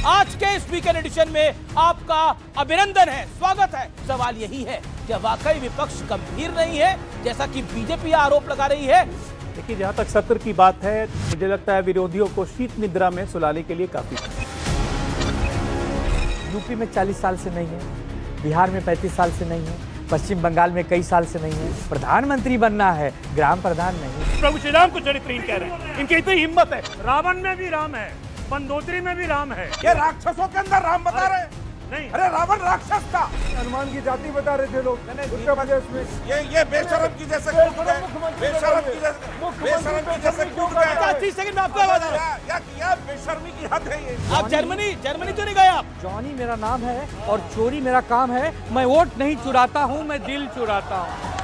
आज के इस वीकेंड एडिशन में आपका अभिनंदन है, स्वागत है। सवाल यही है कि वाकई विपक्ष गंभीर नहीं है जैसा कि बीजेपी आरोप लगा रही है। देखिए, जहां तक सत्र की बात है, मुझे लगता है विरोधियों को शीत निद्रा में सुलाने के लिए काफी। यूपी में 40 साल से नहीं है, बिहार में 35 साल से नहीं है, पश्चिम बंगाल में कई साल से नहीं है। प्रधानमंत्री बनना है, ग्राम प्रधान नहीं। प्रभु श्री राम को चरित्रहीन कह रहे हैं, इनकी इतनी हिम्मत है। रावण में भी राम है, मंदोदरी में भी राम है। ये राक्षसों के अंदर राम बता रहे नहीं, अरे रावण राक्षस था। हनुमान की जाति बता रहे थे लोग उत्तर प्रदेश में। ये बेशरम की जैसे कूद गए, बेशरम की जैसे कूद गए। 30 सेकंड में आपको आवाज आ रहा है। या बेशर्मी की हद है ये। आप जर्मनी तो नहीं गए आप? जॉनी मेरा नाम है और चोरी मेरा काम है। मैं वोट नहीं चुराता हूँ, मैं दिल चुराता हूँ।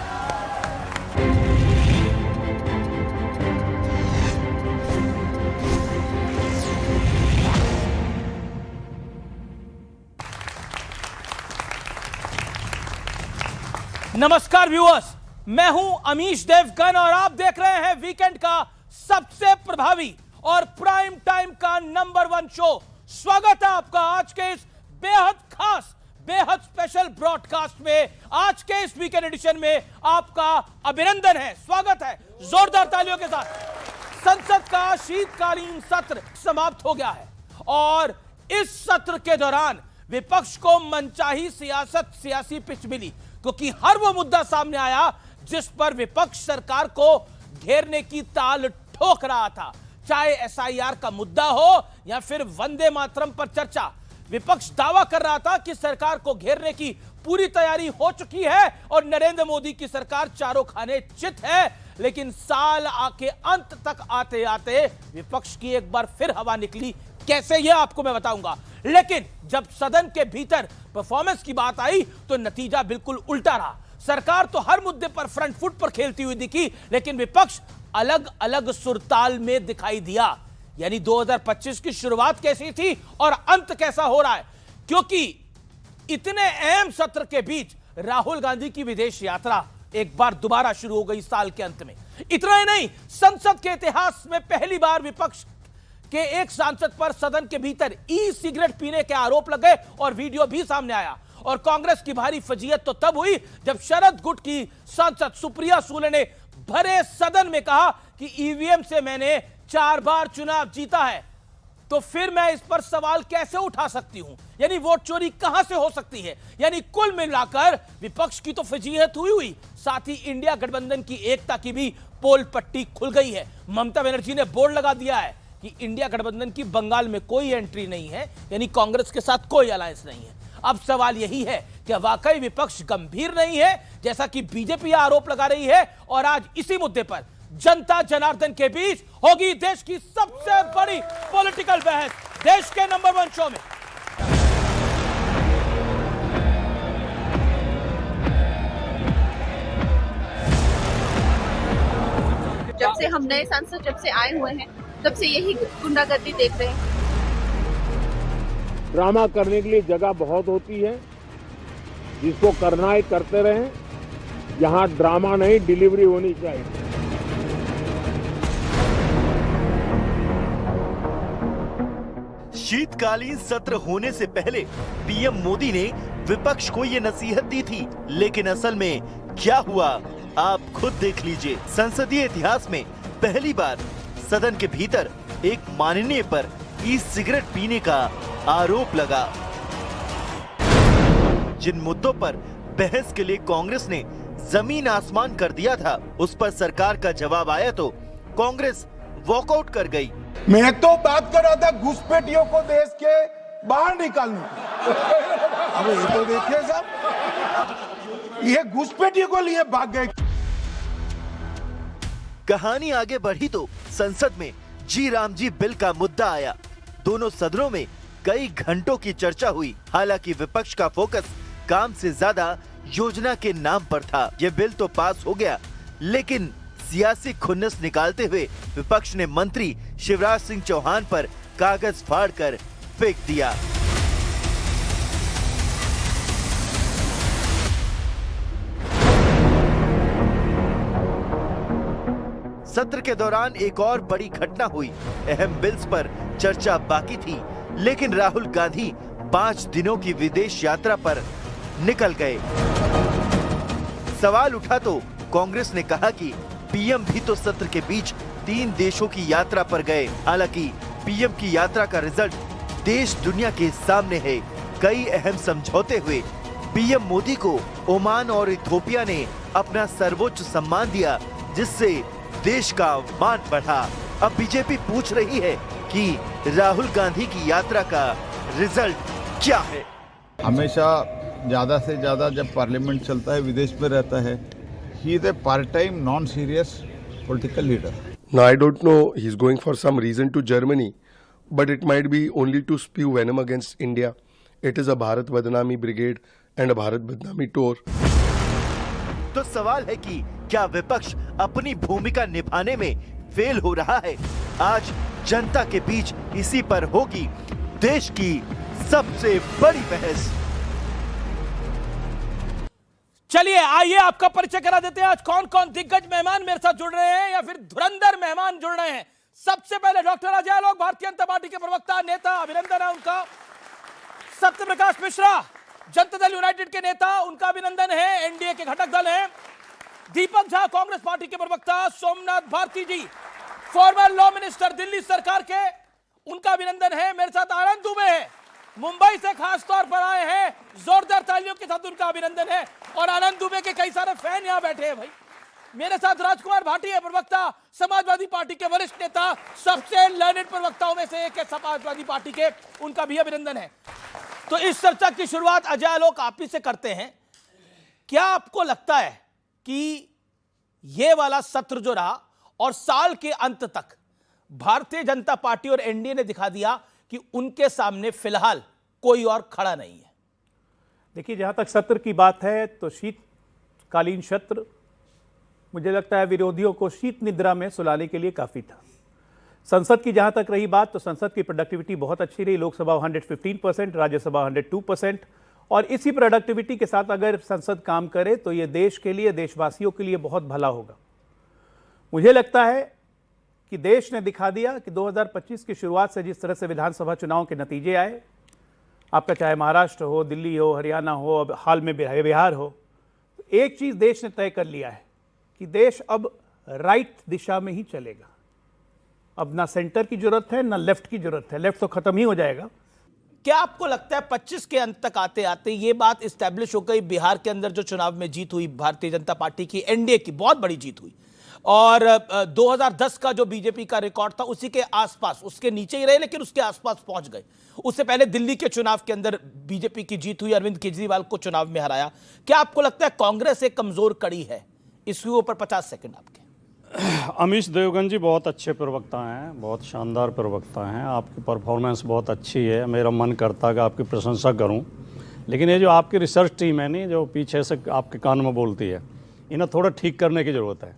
नमस्कार व्यूअर्स, मैं हूं अमीश देवगन और आप देख रहे हैं वीकेंड का सबसे प्रभावी और प्राइम टाइम का नंबर 1 शो। स्वागत है आपका आज के इस बेहद खास, बेहद स्पेशल ब्रॉडकास्ट में। आज के इस वीकेंड एडिशन में आपका अभिनंदन है, स्वागत है जोरदार तालियों के साथ। संसद का शीतकालीन सत्र समाप्त हो गया है और इस सत्र के दौरान विपक्ष को मनचाही सियासी पिच मिली, क्योंकि हर वो मुद्दा सामने आया जिस पर विपक्ष सरकार को घेरने की ताल ठोक रहा था। चाहे एसआईआर का मुद्दा हो या फिर वंदे मातरम पर चर्चा, विपक्ष दावा कर रहा था कि सरकार को घेरने की पूरी तैयारी हो चुकी है और नरेंद्र मोदी की सरकार चारों खाने चित है। लेकिन साल के अंत तक आते आते विपक्ष की एक बार फिर हवा निकली। कैसे, यह आपको मैं बताऊंगा। लेकिन जब सदन के भीतर परफॉर्मेंस की बात आई तो नतीजा बिल्कुल उल्टा रहा। सरकार तो हर मुद्दे पर फ्रंट फुट पर खेलती हुई दिखी, लेकिन विपक्ष अलग अलग सुरताल में दिखाई दिया। यानी 2025 की शुरुआत कैसी थी और अंत कैसा हो रहा है, क्योंकि इतने अहम सत्र के बीच राहुल गांधी की विदेश यात्रा एक बार दोबारा शुरू हो गई साल के अंत में। इतना ही नहीं, संसद के इतिहास में पहली बार विपक्ष के एक सांसद पर सदन के भीतर ई सिगरेट पीने के आरोप लगे और वीडियो भी सामने आया। और कांग्रेस की भारी फजीयत तो तब हुई जब शरद गुट की सांसद सुप्रिया सूले ने भरे सदन में कहा कि ईवीएम से मैंने 4 बार चुनाव जीता है, तो फिर मैं इस पर सवाल कैसे उठा सकती हूं। यानी वोट चोरी कहां से हो सकती है। यानी कुल मिलाकर विपक्ष की तो फजीयत हुई, साथ ही इंडिया गठबंधन की एकता की भी पोल पट्टी खुल गई है। ममता बनर्जी ने बोर्ड लगा दिया है कि इंडिया गठबंधन की बंगाल में कोई एंट्री नहीं है, यानी कांग्रेस के साथ कोई अलायंस नहीं है। अब सवाल यही है कि वाकई विपक्ष गंभीर नहीं है जैसा कि बीजेपी आरोप लगा रही है। और आज इसी मुद्दे पर जनता जनार्दन के बीच होगी देश की सबसे बड़ी पॉलिटिकल बहस, देश के नंबर 1 शो में। जब से हम नए सांसद जब से आए हुए हैं तब से यही गुंडागर्दी देख रहे हैं। ड्रामा करने के लिए जगह बहुत होती है, जिसको करना है करते रहें। यहाँ ड्रामा नहीं, डिलीवरी होनी चाहिए। शीतकालीन सत्र होने से पहले पीएम मोदी ने विपक्ष को ये नसीहत दी थी, लेकिन असल में क्या हुआ आप खुद देख लीजिए। संसदीय इतिहास में पहली बार सदन के भीतर एक माननीय पर ई सिगरेट पीने का आरोप लगा। जिन मुद्दों पर बहस के लिए कांग्रेस ने जमीन आसमान कर दिया था, उस पर सरकार का जवाब आया तो कांग्रेस वॉकआउट कर गई। मैं तो बात कर रहा था घुसपैठियों को देश के बाहर निकालने की। अब ये तो देखिए साहब, ये घुसपैठियों को लिए भाग गए। कहानी आगे बढ़ी तो संसद में जी राम जी बिल का मुद्दा आया। दोनों सदनों में कई घंटों की चर्चा हुई। हालांकि विपक्ष का फोकस काम से ज्यादा योजना के नाम पर था। ये बिल तो पास हो गया, लेकिन सियासी खुन्नस निकालते हुए विपक्ष ने मंत्री शिवराज सिंह चौहान पर कागज फाड़कर फेंक दिया। सत्र के दौरान एक और बड़ी घटना हुई। अहम बिल्स पर चर्चा बाकी थी, लेकिन राहुल गांधी 5 दिनों की विदेश यात्रा पर निकल गए। सवाल उठा तो कांग्रेस ने कहा कि पीएम भी तो सत्र के बीच 3 देशों की यात्रा पर गए। हालांकि पीएम की यात्रा का रिजल्ट देश दुनिया के सामने है। कई अहम समझौते हुए पीएम मोदी को ओमान और इथियोपिया ने अपना सर्वोच्च सम्मान दिया, जिससे देश का मान बढ़ा। अब बीजेपी पूछ रही है कि राहुल गांधी की यात्रा का रिजल्ट क्या है। हमेशा ज़्यादा से ज़्यादा जब पार्लियामेंट चलता है विदेश में रहता है। He is a part time non serious political leader. Now I don't know, he's going for some reason to Germany, but it might be only to spew venom against India. It is a Bharat Badnami Brigade and a Bharat Badnami tour. तो सवाल है कि क्या विपक्ष अपनी भूमिका निभाने में फेल हो रहा है? आज जनता के बीच इसी पर होगी देश की सबसे बड़ी बहस। चलिए आइए आपका परिचय करा देते हैं। आज कौन कौन दिग्गज मेहमान मेरे साथ जुड़ रहे हैं या फिर धुरंधर मेहमान जुड़ रहे हैं। सबसे पहले डॉक्टर अजय आलोक, भारतीय जनता पार्टी के प्रवक्ता नेता, अभिनंदन है उनका। सत्य प्रकाश मिश्रा, जनता दल यूनाइटेड के नेता, उनका अभिनंदन है, एनडीए के घटक दल हैं। दीपक झा, कांग्रेस पार्टी के प्रवक्ता। सोमनाथ भारती जी, फॉर्मर लॉ मिनिस्टर दिल्ली सरकार के, उनका अभिनंदन है। मेरे साथ आनंद दुबे है, मुंबई से खास तौर पर आए हैं, जोरदार तालियों के साथ उनका अभिनंदन है। और आनंद दुबे के कई सारे फैन यहां बैठे हैं भाई। मेरे साथ राजकुमार भाटिया, प्रवक्ता, समाजवादी पार्टी के वरिष्ठ नेता, सबसे लर्नेड प्रवक्ताओं में से एक है समाजवादी पार्टी के, उनका भी अभिनंदन है। तो इस चर्चा की शुरुआत अजय आलोक आप ही से करते हैं। क्या आपको लगता है कि यह वाला सत्र जो रहा और साल के अंत तक भारतीय जनता पार्टी और एनडीए ने दिखा दिया कि उनके सामने फिलहाल कोई और खड़ा नहीं है? देखिए, जहाँ तक सत्र की बात है तो शीतकालीन सत्र मुझे लगता है विरोधियों को शीत निद्रा में सुलाने के लिए काफ़ी था। संसद की जहाँ तक रही बात तो संसद की प्रोडक्टिविटी बहुत अच्छी रही। लोकसभा 115%, राज्यसभा 102%। और इसी प्रोडक्टिविटी के साथ अगर संसद काम करे तो ये देश के लिए, देशवासियों के लिए बहुत भला होगा। मुझे लगता है कि देश ने दिखा दिया कि 2025 की शुरुआत से जिस तरह से विधानसभा चुनाव के नतीजे आए, आपका चाहे महाराष्ट्र हो, दिल्ली हो, हरियाणा हो, अब हाल में बिहार हो, तो एक चीज़ देश ने तय कर लिया है कि देश अब राइट दिशा में ही चलेगा। अब ना सेंटर की जरूरत है ना लेफ्ट की जरूरत है। लेफ्ट तो खत्म ही हो जाएगा। क्या आपको लगता है 25 के अंत तक आते आते ये बात इस्टेब्लिश हो गई? बिहार के अंदर जो चुनाव में जीत हुई भारतीय जनता पार्टी की, एनडीए की बहुत बड़ी जीत हुई, और 2010 का जो बीजेपी का रिकॉर्ड था उसी के आसपास, उसके नीचे ही रहे लेकिन उसके आसपास पहुंच गए। उससे पहले दिल्ली के चुनाव के अंदर बीजेपी की जीत हुई, अरविंद केजरीवाल को चुनाव में हराया। क्या आपको लगता है कांग्रेस एक कमजोर कड़ी है? इसके ऊपर 50 सेकंड आपके। अमीश देवगन जी बहुत अच्छे प्रवक्ता हैं, बहुत शानदार प्रवक्ता हैं। आपकी परफॉर्मेंस बहुत अच्छी है, मेरा मन करता है कि आपकी प्रशंसा करूं। लेकिन ये जो आपकी रिसर्च टीम है नहीं, जो पीछे से आपके कान में बोलती है, इन्हें थोड़ा ठीक करने की ज़रूरत है।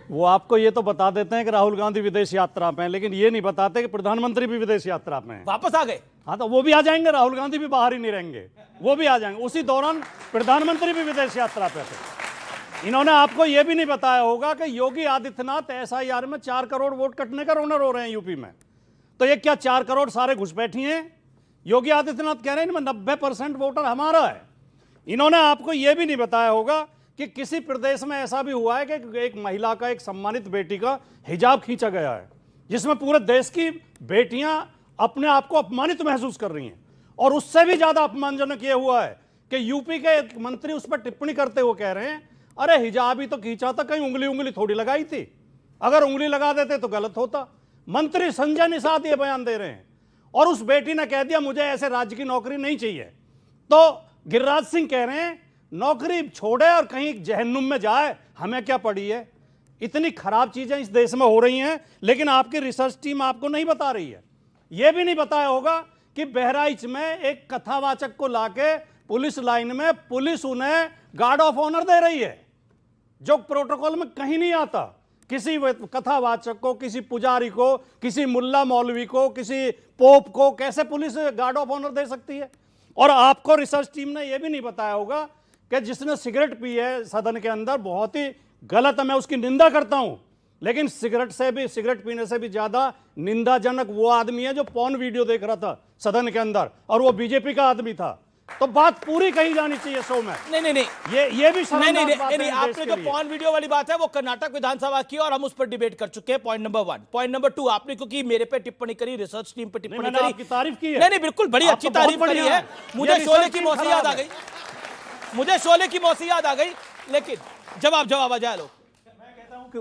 वो आपको ये तो बता देते हैं कि राहुल गांधी विदेश यात्रा पे हैं, लेकिन ये नहीं बताते कि प्रधानमंत्री भी विदेश यात्रा पे हैं। वापस आ गए? हाँ, तो वो भी आ जाएंगे, राहुल गांधी भी बाहर ही नहीं रहेंगे, वो भी आ जाएंगे। उसी दौरान प्रधानमंत्री भी विदेश यात्रा पे थे। इन्होंने आपको ये भी नहीं बताया होगा कि योगी आदित्यनाथ एसआईआर में 4 करोड़ वोट कटने का रोनर हो रहे हैं यूपी में। तो ये क्या 4 करोड़ सारे घुसपैठी हैं? योगी आदित्यनाथ कह रहे हैं इनमें 90% वोटर हमारा है। इन्होंने आपको ये भी नहीं बताया होगा कि किसी प्रदेश में ऐसा भी हुआ है कि एक महिला का, एक सम्मानित बेटी का हिजाब खींचा गया है, जिसमें पूरे देश की बेटियां अपने आप को अपमानित महसूस कर रही हैं। और उससे भी ज्यादा अपमानजनक ये हुआ है कि यूपी के एक मंत्री उस पर टिप्पणी करते हुए कह रहे हैं, अरे हिजाब ही तो खींचा था, कहीं उंगली थोड़ी लगाई थी, अगर उंगली लगा देते तो गलत होता। मंत्री संजय निषाद ये बयान दे रहे हैं। और उस बेटी ने कह दिया मुझे ऐसे राज्य की नौकरी नहीं चाहिए। तो गिरिराज सिंह कह रहे हैं नौकरी छोड़े और कहीं जहन्नुम में जाए, हमें क्या पड़ी है। इतनी खराब चीजें इस देश में हो रही हैं, लेकिन आपकी रिसर्च टीम आपको नहीं बता रही है। यह भी नहीं बताया होगा कि बहराइच में एक कथावाचक को लाके पुलिस लाइन में पुलिस उन्हें गार्ड ऑफ ऑनर दे रही है, जो प्रोटोकॉल में कहीं नहीं आता। किसी कथावाचक को, किसी पुजारी को, किसी मुल्ला मौलवी को, किसी पोप को कैसे पुलिस गार्ड ऑफ ऑनर दे सकती है? और आपको रिसर्च टीम ने यह भी नहीं बताया होगा कि जिसने सिगरेट पी है सदन के अंदर, बहुत ही गलत है, मैं उसकी निंदा करता हूं, लेकिन सिगरेट पीने से भी ज्यादा निंदाजनक वो आदमी है जो पॉर्न वीडियो देख रहा था सदन के अंदर, और वो बीजेपी का आदमी था। तो बात पूरी कही जानी चाहिए शो में। नहीं, ये भी नहीं, आपने जो पॉर्न वीडियो वाली बात है वो कर्नाटक विधानसभा की, और हम उस पर डिबेट कर चुके हैं। Point number 1। पॉइंट नंबर 2, आपने क्योंकि मेरे पे टिप्पणी करी, रिसर्च टीम पे टिप्पणी करी, आपकी तारीफ की है। नहीं, बिल्कुल बड़ी अच्छी तारीफ करी है। मुझे शोले की मौसी याद आ गई, लेकिन जवाब आ जाए लोग।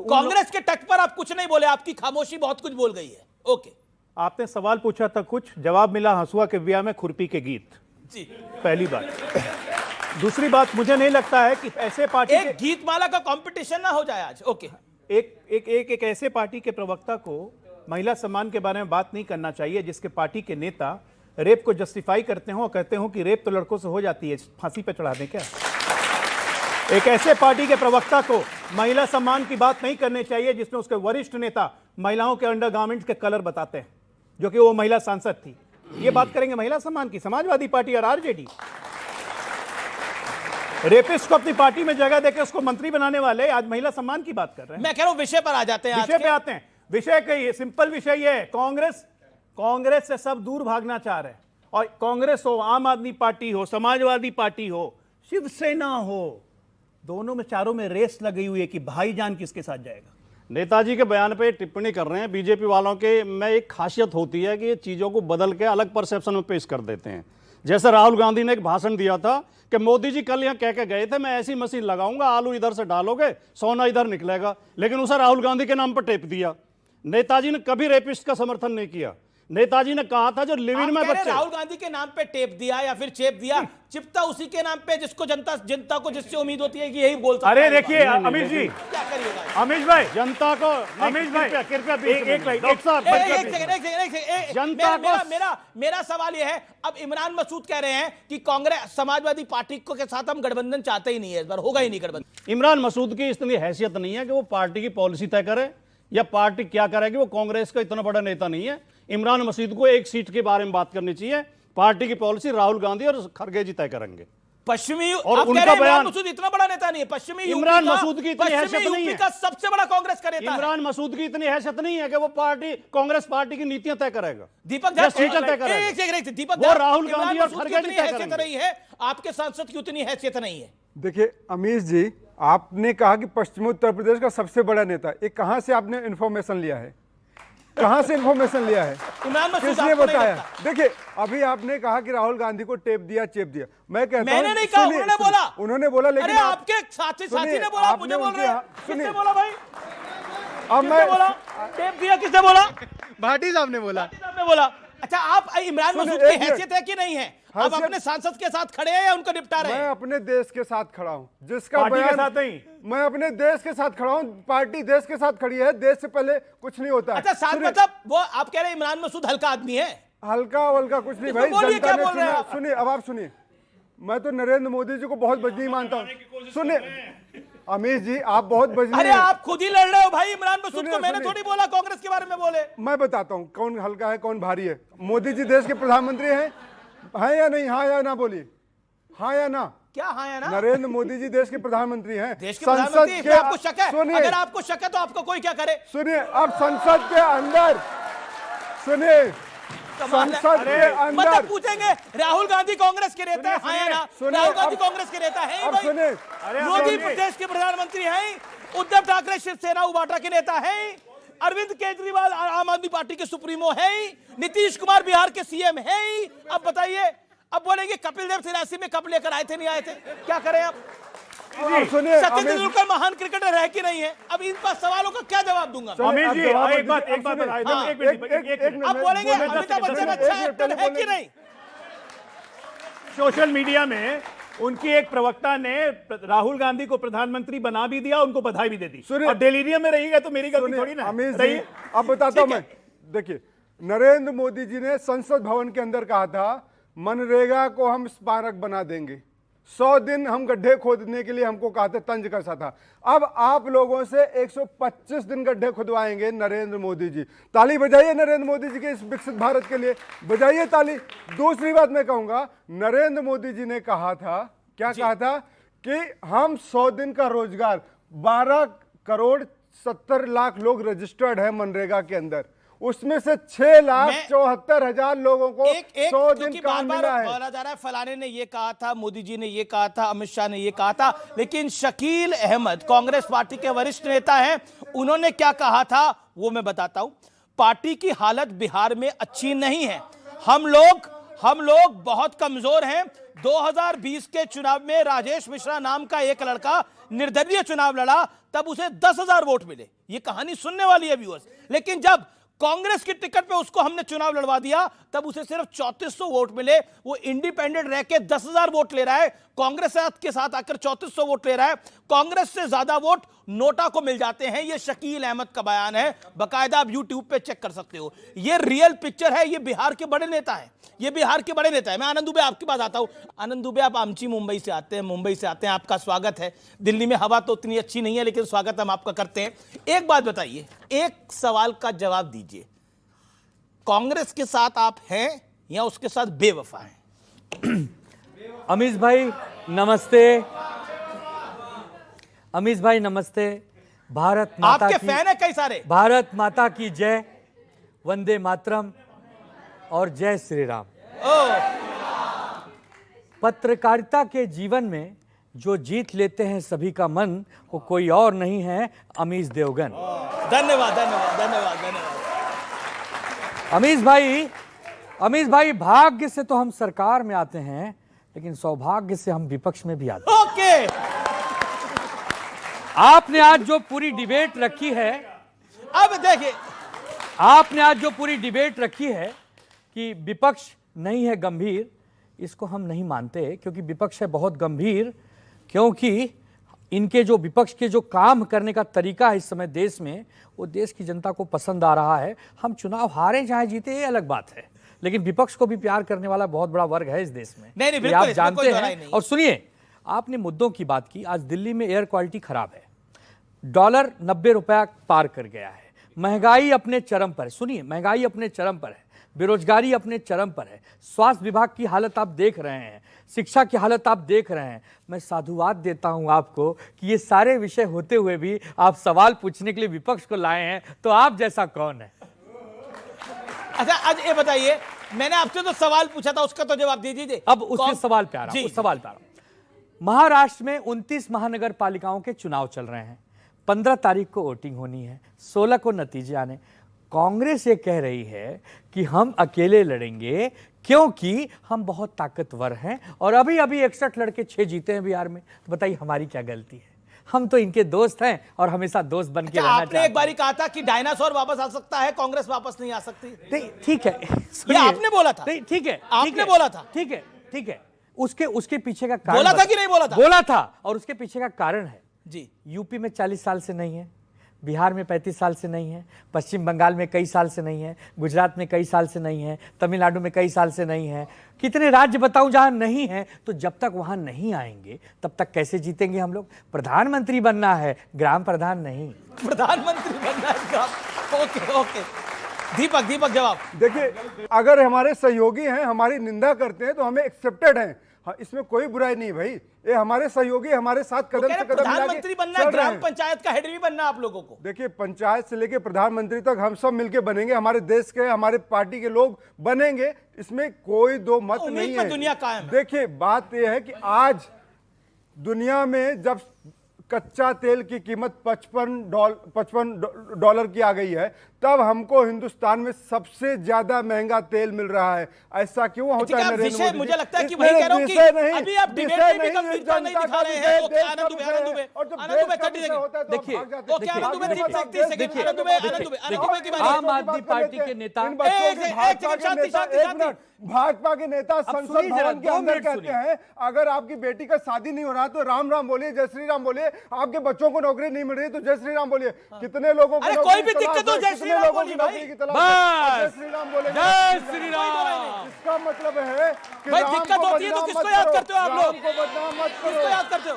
कांग्रेस के तट पर आप कुछ नहीं बोले, आपकी खामोशी बहुत कुछ बोल गई है। ओके, आपने सवाल पूछा था कुछ, जवाब मिला हंसुआ के ब्याह में खुरपी के गीत। जी, पहली बात। दूसरी बात, मुझे नहीं लगता है कि ऐसे पार्टी एक गीत माला का कंपटीशन ना हो जाए आज। ओके, एक ऐसे पार्टी के प्रवक्ता को महिला सम्मान के बारे में बात नहीं करना चाहिए जिसके पार्टी के नेता रेप को जस्टिफाई करते हो और कहते हो कि रेप तो लड़कों से हो जाती है, फांसी पे चढ़ा दें क्या? एक ऐसे पार्टी के प्रवक्ता को महिला सम्मान की बात नहीं करनी चाहिए जिसमें उसके वरिष्ठ नेता महिलाओं के अंडरगारमेंट्स के कलर बताते हैं, जो कि वो महिला सांसद थी। ये बात करेंगे महिला सम्मान की समाजवादी पार्टी और आरजेडी? रेपिस्ट को अपनी पार्टी में जगह देकर उसको मंत्री बनाने वाले आज महिला सम्मान की बात कर रहे हैं। मैं कह रहा हूं विषय पर आ जाते हैं। विषय पे आते हैं। विषय का ये सिंपल विषय ये है, कांग्रेस से सब दूर भागना चाह रहे हैं, और कांग्रेस हो, आम आदमी पार्टी हो, समाजवादी पार्टी हो, शिवसेना हो, दोनों में चारों में रेस लगी हुई है कि भाईजान किसके साथ जाएगा। नेताजी के बयान पे टिप्पणी कर रहे हैं बीजेपी वालों के में एक खासियत होती है कि ये चीज़ों को बदल के अलग परसेप्शन में पेश कर देते हैं। जैसे राहुल गांधी ने एक भाषण दिया था कि मोदी जी कल यहाँ कह के गए थे मैं ऐसी मशीन लगाऊंगा, आलू इधर से डालोगे सोना इधर निकलेगा, लेकिन उसे राहुल गांधी के नाम पर टेप दिया। नेताजी ने कभी रेपिस्ट का समर्थन नहीं किया। नेताजी ने कहा था जो लिव इन में बच्चे, राहुल गांधी के नाम पे टेप दिया या फिर चेप दिया, चिपता उसी के नाम पे जिसको जनता को जिससे उम्मीद होती है कि यही बोल सकता है। अरे देखिए अमित जी, क्या करिएगा अमित भाई, जनता को अमित भाई कृपया जनता को मेरा सवाल यह है, अब इमरान मसूद कह रहे हैं कि कांग्रेस समाजवादी पार्टी को के साथ हम गठबंधन चाहते ही नहीं है, इस बार होगा ही नहीं गठबंधन। इमरान मसूद की इतनी हैसियत नहीं है कि वो पार्टी की पॉलिसी तय करे या पार्टी क्या करेगी। वो कांग्रेस का इतना बड़ा नेता नहीं है। इमरान मसूद को एक सीट के बारे में बात करनी चाहिए। पार्टी की पॉलिसी राहुल गांधी और खड़गे जी तय करेंगे। पश्चिमी और उनका इमरान मसूद इतना बड़ा नेता नहीं है। पश्चिमी इमरान मसूद की इतनी हैसियत नहीं है। का सबसे बड़ा कांग्रेस का नेता इमरान मसूद की इतनी हैसियत नहीं है कि वो कांग्रेस पार्टी की नीतियां तय करेगा। दीपक दीपक वो राहुल गांधी और खड़गे जी तय करेंगे। नहीं है, आपके सांसद की उतनी हैसियत नहीं है। देखिए अमीश जी, आपने कहा कि पश्चिमी उत्तर प्रदेश का सबसे बड़ा नेता, ये कहां से आपने इंफॉर्मेशन लिया है? कहां से इंफॉर्मेशन लिया है? किसने बताया? देखिए अभी आपने कहा कि राहुल गांधी को टेप दिया चेप दिया, मैं कहता हूं मैंने नहीं कहा, उन्होंने बोला, लेकिन आपके साथी ने बोला, मुझे बोल रहे हैं। किसने बोला भाई? अब मैं बोला टेप दिया, किसने बोला? भाटी साहब ने बोला। अच्छा, आप इमरान मसूद की हैसियत है कि नहीं है? आप अपने सांसद के साथ खड़े हैं या उनको निपटा रहे हैं? मैं अपने देश के साथ खड़ा हूं, जिसका बयान मैं अपने देश के साथ खड़ा हूं। पार्टी देश के साथ खड़ी है, देश से पहले कुछ नहीं होता है। अच्छा, साथ मतलब वो आप कह रहे हैं इमरान मसूद हल्का आदमी है? हल्का वल्का कुछ नहीं भाई, जनता ने चुना। सुनिए, अब आप सुनिए, मैं तो नरेंद्र मोदी जी को बहुत बजनी मानता हूँ। सुनिए अमीश जी, आप बहुत बजनी। अरे आप खुद ही लड़ रहे हो भाई इमरान मसूद को, मैंने थोड़ी बोला कांग्रेस के बारे में बोले। मैं बताता हूँ कौन हल्का है कौन भारी है। मोदी जी देश के प्रधानमंत्री हैं, हाँ या नहीं? हाँ या ना बोलिए, हाँ या ना? क्या हाँ या ना? नरेंद्र मोदी जी देश के प्रधानमंत्री हैं। देश के प्रधानमंत्री हैं। आपको शक है? अगर आपको शक है तो आपको कोई क्या करे? सुनिए, अब संसद के अंदर सुनिए, संसद के अंदर मतलब पूछेंगे राहुल गांधी कांग्रेस के नेता है, हाँ या ना? राहुल गांधी कांग्रेस के नेता है भाई। मोदी प्रदेश के प्रधानमंत्री हैं, उद्धव ठाकरे शिवसेना उबाटा के नेता हैं, अरविंद केजरीवाल आम आदमी पार्टी के सुप्रीमो है, नीतीश कुमार बिहार के सीएम है। अब बताइए, अब बोलेंगे कपिल देव 83 में कब लेकर आए थे, नहीं आए थे, क्या करें आप? सचिन तेंदुलकर महान क्रिकेटर है कि नहीं है? अब इन पर सवालों का क्या जवाब दूंगा? एक बात अब बोलेंगे अमिताभ बच्चन अच्छा एक्टर है कि नहीं? सोशल मीडिया में उनकी एक प्रवक्ता ने राहुल गांधी को प्रधानमंत्री बना भी दिया, उनको बधाई भी दे दी। और डेलीरियम में रहिएगा तो मेरी गलती थोड़ी ना। अब बताता हूं मैं। देखिए, नरेंद्र मोदी जी ने संसद भवन के अंदर कहा था मनरेगा को हम स्मारक बना देंगे। 100 दिन हम गड्ढे खोदने के लिए हमको कहा था, तंज कसा था। अब आप लोगों से 125 दिन गड्ढे खुदवाएंगे नरेंद्र मोदी जी। ताली बजाइए नरेंद्र मोदी जी के इस विकसित भारत के लिए, बजाइए ताली। दूसरी बात मैं कहूंगा, नरेंद्र मोदी जी ने कहा था, क्या कहा था कि हम 100 दिन का रोजगार 12 करोड़ 70 लाख लोग रजिस्टर्ड है मनरेगा के अंदर, उसमें से 6,74,000 लोगों को 100 दिन काम मिला है। बोला जा रहा है फलाने ने ये कहा था, मोदी जी ने ये कहा था, अमित शाह ने ये कहा था, लेकिन शकील अहमद कांग्रेस पार्टी के वरिष्ठ नेता हैं, उन्होंने क्या कहा था वो मैं बताता हूं। पार्टी की हालत बिहार में अच्छी नहीं है, हम लोग बहुत कमजोर हैं। 2020 के चुनाव में राजेश मिश्रा नाम का एक लड़का निर्दलीय चुनाव लड़ा, तब उसे 10,000 वोट मिले। ये कहानी सुनने वाली है व्यूअर्स। लेकिन जब कांग्रेस की टिकट पे उसको हमने चुनाव लड़वा दिया, तब उसे सिर्फ 3400 वोट मिले। वो इंडिपेंडेंट रह के 10,000 वोट ले रहा है, कांग्रेस के साथ आकर 3400 वोट ले रहा है। कांग्रेस से ज्यादा वोट नोटा को मिल जाते हैं। ये शकील अहमद का बयान है, बाकायदा आप यूट्यूब पे चेक कर सकते हो। ये रियल पिक्चर है, ये बिहार के बड़े नेता है, ये बिहार के बड़े नेता है। मैं आनंद दुबे आपके पास आता हूं। आनंद दुबे, आप आमची मुंबई से आते हैं, आपका स्वागत है। दिल्ली में हवा तो उतनी अच्छी नहीं है, लेकिन स्वागत हम आपका करते हैं। एक बात बताइए, एक सवाल का जवाब दीजिए, कांग्रेस के साथ आप हैं या उसके साथ बेवफा हैं? अमीश भाई नमस्ते। अमीश भाई नमस्ते। भारत माता आपके की, फैन है कई सारे। भारत माता की जय, वंदे मातरम और जय श्री राम। पत्रकारिता के जीवन में जो जीत लेते हैं सभी का मन, वो कोई और नहीं है, अमीश देवगन। धन्यवाद धन्यवाद धन्यवाद धन्यवाद। अमीश भाई, भाग्य से तो हम सरकार में आते हैं, लेकिन सौभाग्य से हम विपक्ष में भी आते हैं। ओके, आपने आज जो पूरी डिबेट रखी है, अब देखिए, आपने आज जो पूरी डिबेट रखी है कि विपक्ष नहीं है गंभीर, इसको हम नहीं मानते, क्योंकि विपक्ष है बहुत गंभीर। क्योंकि इनके जो विपक्ष के जो काम करने का तरीका है इस समय देश में, वो देश की जनता को पसंद आ रहा है। हम चुनाव हारे चाहे जीते ये अलग बात है, लेकिन विपक्ष को भी प्यार करने वाला बहुत बड़ा वर्ग है इस देश में। नहीं, ये आप जानते हैं। और सुनिए, आपने मुद्दों की बात की। आज दिल्ली में एयर क्वालिटी खराब है, डॉलर 90 रुपया पार कर गया है, महंगाई अपने चरम पर है। सुनिए, महंगाई अपने चरम पर है, बेरोजगारी अपने चरम पर है, स्वास्थ्य विभाग की हालत आप देख रहे हैं, शिक्षा की हालत आप देख रहे हैं। मैं साधुवाद देता हूं आपको कि ये सारे विषय होते हुए भी आप सवाल पूछने के लिए विपक्ष को लाए हैं, तो आप जैसा कौन है? अच्छा, आज ये बताइए, मैंने आपसे तो सवाल पूछा था, उसका तो जवाब दे दीजिए। अब उसके सवाल पे आ रहा हूं, उस सवाल पे आ रहा हूं। महाराष्ट्र में 29 महानगर पालिकाओं के चुनाव चल रहे हैं, 15 तारीख को वोटिंग होनी है, 16 को नतीजे आने। कांग्रेस ये कह रही है कि हम अकेले लड़ेंगे क्योंकि हम बहुत ताकतवर हैं, और अभी 61 लड़के 6 जीते हैं बिहार में। तो बताइए हमारी क्या गलती है? हम तो इनके दोस्त हैं और हमेशा दोस्त बन के रहना चाहते हैं। आपने एक बारी कहा था कि डायनासोर वापस आ सकता है, कांग्रेस वापस नहीं आ सकती। नहीं, ठीक है, ये आपने बोला था। नहीं, ठीक है, आपने बोला था। ठीक है, ठीक है। उसके पीछे का कारण बोला था कि नहीं बोला था? बोला था, और उसके पीछे का कारण है जी। यूपी में 40 साल से नहीं है, बिहार में 35 साल से नहीं है, पश्चिम बंगाल में कई साल से नहीं है, गुजरात में कई साल से नहीं है, तमिलनाडु में कई साल से नहीं है। कितने राज्य बताऊं जहां नहीं है? तो जब तक वहां नहीं आएंगे तब तक कैसे जीतेंगे हम लोग? प्रधानमंत्री बनना है, ग्राम प्रधान नहीं। प्रधानमंत्री बनना है ग्राम। ओके ओके, दीपक जवाब। देखिए, अगर हमारे सहयोगी हैं, हमारी निंदा करते हैं, तो हमें एक्सेप्टेड हैं। हाँ, इसमें कोई बुराई नहीं भाई, ये हमारे सहयोगी हमारे साथ कदम से कदम प्रधानमंत्री बनना है, ग्राम पंचायत का हेड भी बनना आप लोगों को। देखिए, पंचायत से लेके प्रधानमंत्री तक हम सब मिलके बनेंगे, हमारे देश के, हमारे पार्टी के लोग बनेंगे, इसमें कोई दो मत नहीं है। दुनिया कायम है। देखिए, बात यह है कि आज दुनिया में जब कच्चा तेल की कीमत 55 डॉलर की आ गई है, तब हमको हिंदुस्तान में सबसे ज्यादा महंगा तेल मिल रहा है। ऐसा क्यों होता है नरेंद्र मोदी? मुझे लगता है कि वही कह रहा हूं कि अभी आप डिबेट में भी गंभीरता नहीं दिखा रहे हैं। ओके, आनंद दुबे देखिए, आनंद दुबे 30 सेकंड की बात। आम आदमी पार्टी के नेता, भाजपा के नेता संसद भवन के अंदर कहते हैं अगर आपकी बेटी का शादी नहीं हो रहा तो राम राम बोलिए, जय श्री राम बोलिए, आपके बच्चों को नौकरी नहीं मिल रही तो जय श्री राम बोलिए। कितने लोगों को कोई भी दिक्कत हो जय श्री राम बोलिए भाई, जय श्री राम बोले, जय श्री राम। इसका मतलब है कि भाई दिक्कत होती है तो किसको याद करते हो आप लोग? किसको याद करते हो?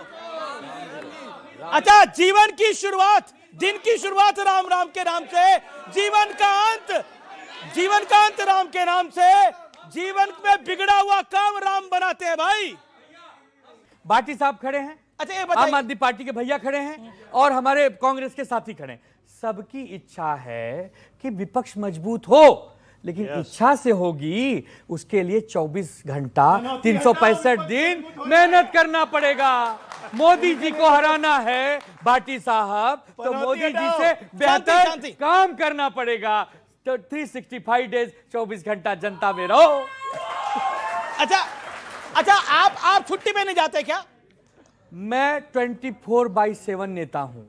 अच्छा, जीवन की शुरुआत, दिन की शुरुआत राम राम के नाम से, जीवन का अंत राम के नाम से। जीवन में बिगड़ा हुआ काम राम बनाते हैं भाई। बाटी साहब खड़े हैं, अच्छा ये आम बताइए, आदमी पार्टी के भैया खड़े हैं और हमारे कांग्रेस के साथी खड़े हैं। सबकी इच्छा है कि विपक्ष मजबूत हो, लेकिन इच्छा से होगी उसके लिए 24 घंटा 365 दिन मेहनत करना पड़ेगा। मोदी जी को हराना है भाटी साहब, तो मोदी जी से बेहतर शांति। काम करना पड़ेगा। तो 365 डेज 24 घंटा जनता में रहो। अच्छा आप छुट्टी पे नहीं जाते क्या? मैं 24/7 नेता हूं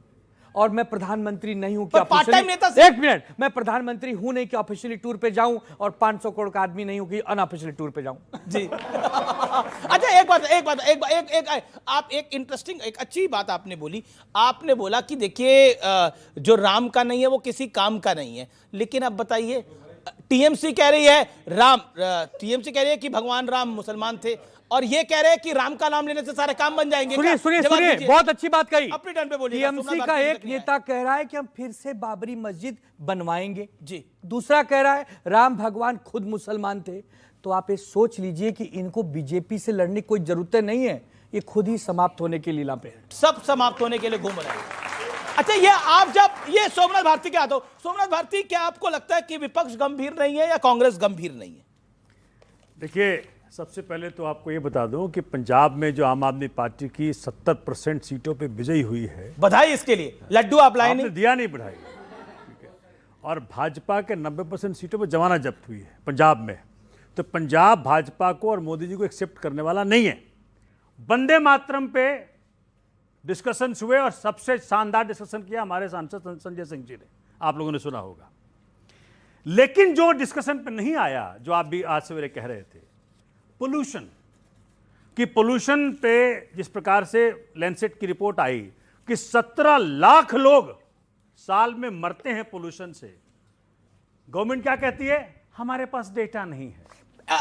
और मैं प्रधानमंत्री नहीं हूं कि पर पार्ट टाइम नेता से- एक मिनट, मैं प्रधानमंत्री हूं नहीं कि ऑफिशियली टूर पे जाऊं और 500 करोड़ का आदमी नहीं हूं कि अनऑफिशियली टूर पे जाऊं। जी अच्छा एक आप एक इंटरेस्टिंग एक अच्छी बात आपने बोली। आपने बोला कि देखिए जो राम का नहीं है वो किसी काम का नहीं है, लेकिन अब बताइए टीएमसी कह रही है टीएमसी कह रही है कि भगवान राम मुसलमान थे और ये कह रहे हैं कि राम का नाम लेने से सारे काम बन जाएंगे। सुनिए क्या? सुनिए जवाब सुनिए, दीजिए। बहुत अच्छी बात कही। अपने टर्न पे बोलिए। टीएमसी का एक नेता कह रहा है कि हम फिर से बाबरी मस्जिद बनवाएंगे जी। दूसरा कह रहा है राम भगवान खुद मुसलमान थे। तो आप ये सोच लीजिए कि इनको बीजेपी से लड़ने की कोई जरूरत नहीं है, ये खुद ही समाप्त होने की लीला पे है। सब समाप्त होने के लिए घूम रहे हैं। अच्छा ये आप जब ये सोमनाथ भारती के आते हो, सोमनाथ भारती क्या आपको लगता है कि विपक्ष गंभीर नहीं है या कांग्रेस गंभीर नहीं है? देखिए, सबसे पहले तो आपको ये बता दूं कि पंजाब में जो आम आदमी पार्टी की 70% सीटों पे विजयी हुई है, बधाई इसके लिए। लड्डू आप लाए आपने नहीं? दिया नहीं बढ़ाई, ठीक है। और भाजपा के 90% सीटों पे जमानत जब्त हुई है पंजाब में। तो पंजाब भाजपा को और मोदी जी को एक्सेप्ट करने वाला नहीं है। वंदे मातरम पे डिस्कशंस हुए और सबसे शानदार डिस्कशन किया हमारे सांसद संजय सिंह जी ने, आप लोगों ने सुना होगा। लेकिन जो डिस्कशन पे नहीं आया, जो आप भी आज सवेरे कह रहे थे, पोल्यूशन कि पोल्यूशन पे जिस प्रकार से लैंसेट की रिपोर्ट आई कि 17 लाख लोग साल में मरते हैं पोल्यूशन से, गवर्नमेंट क्या कहती है? हमारे पास डेटा नहीं है।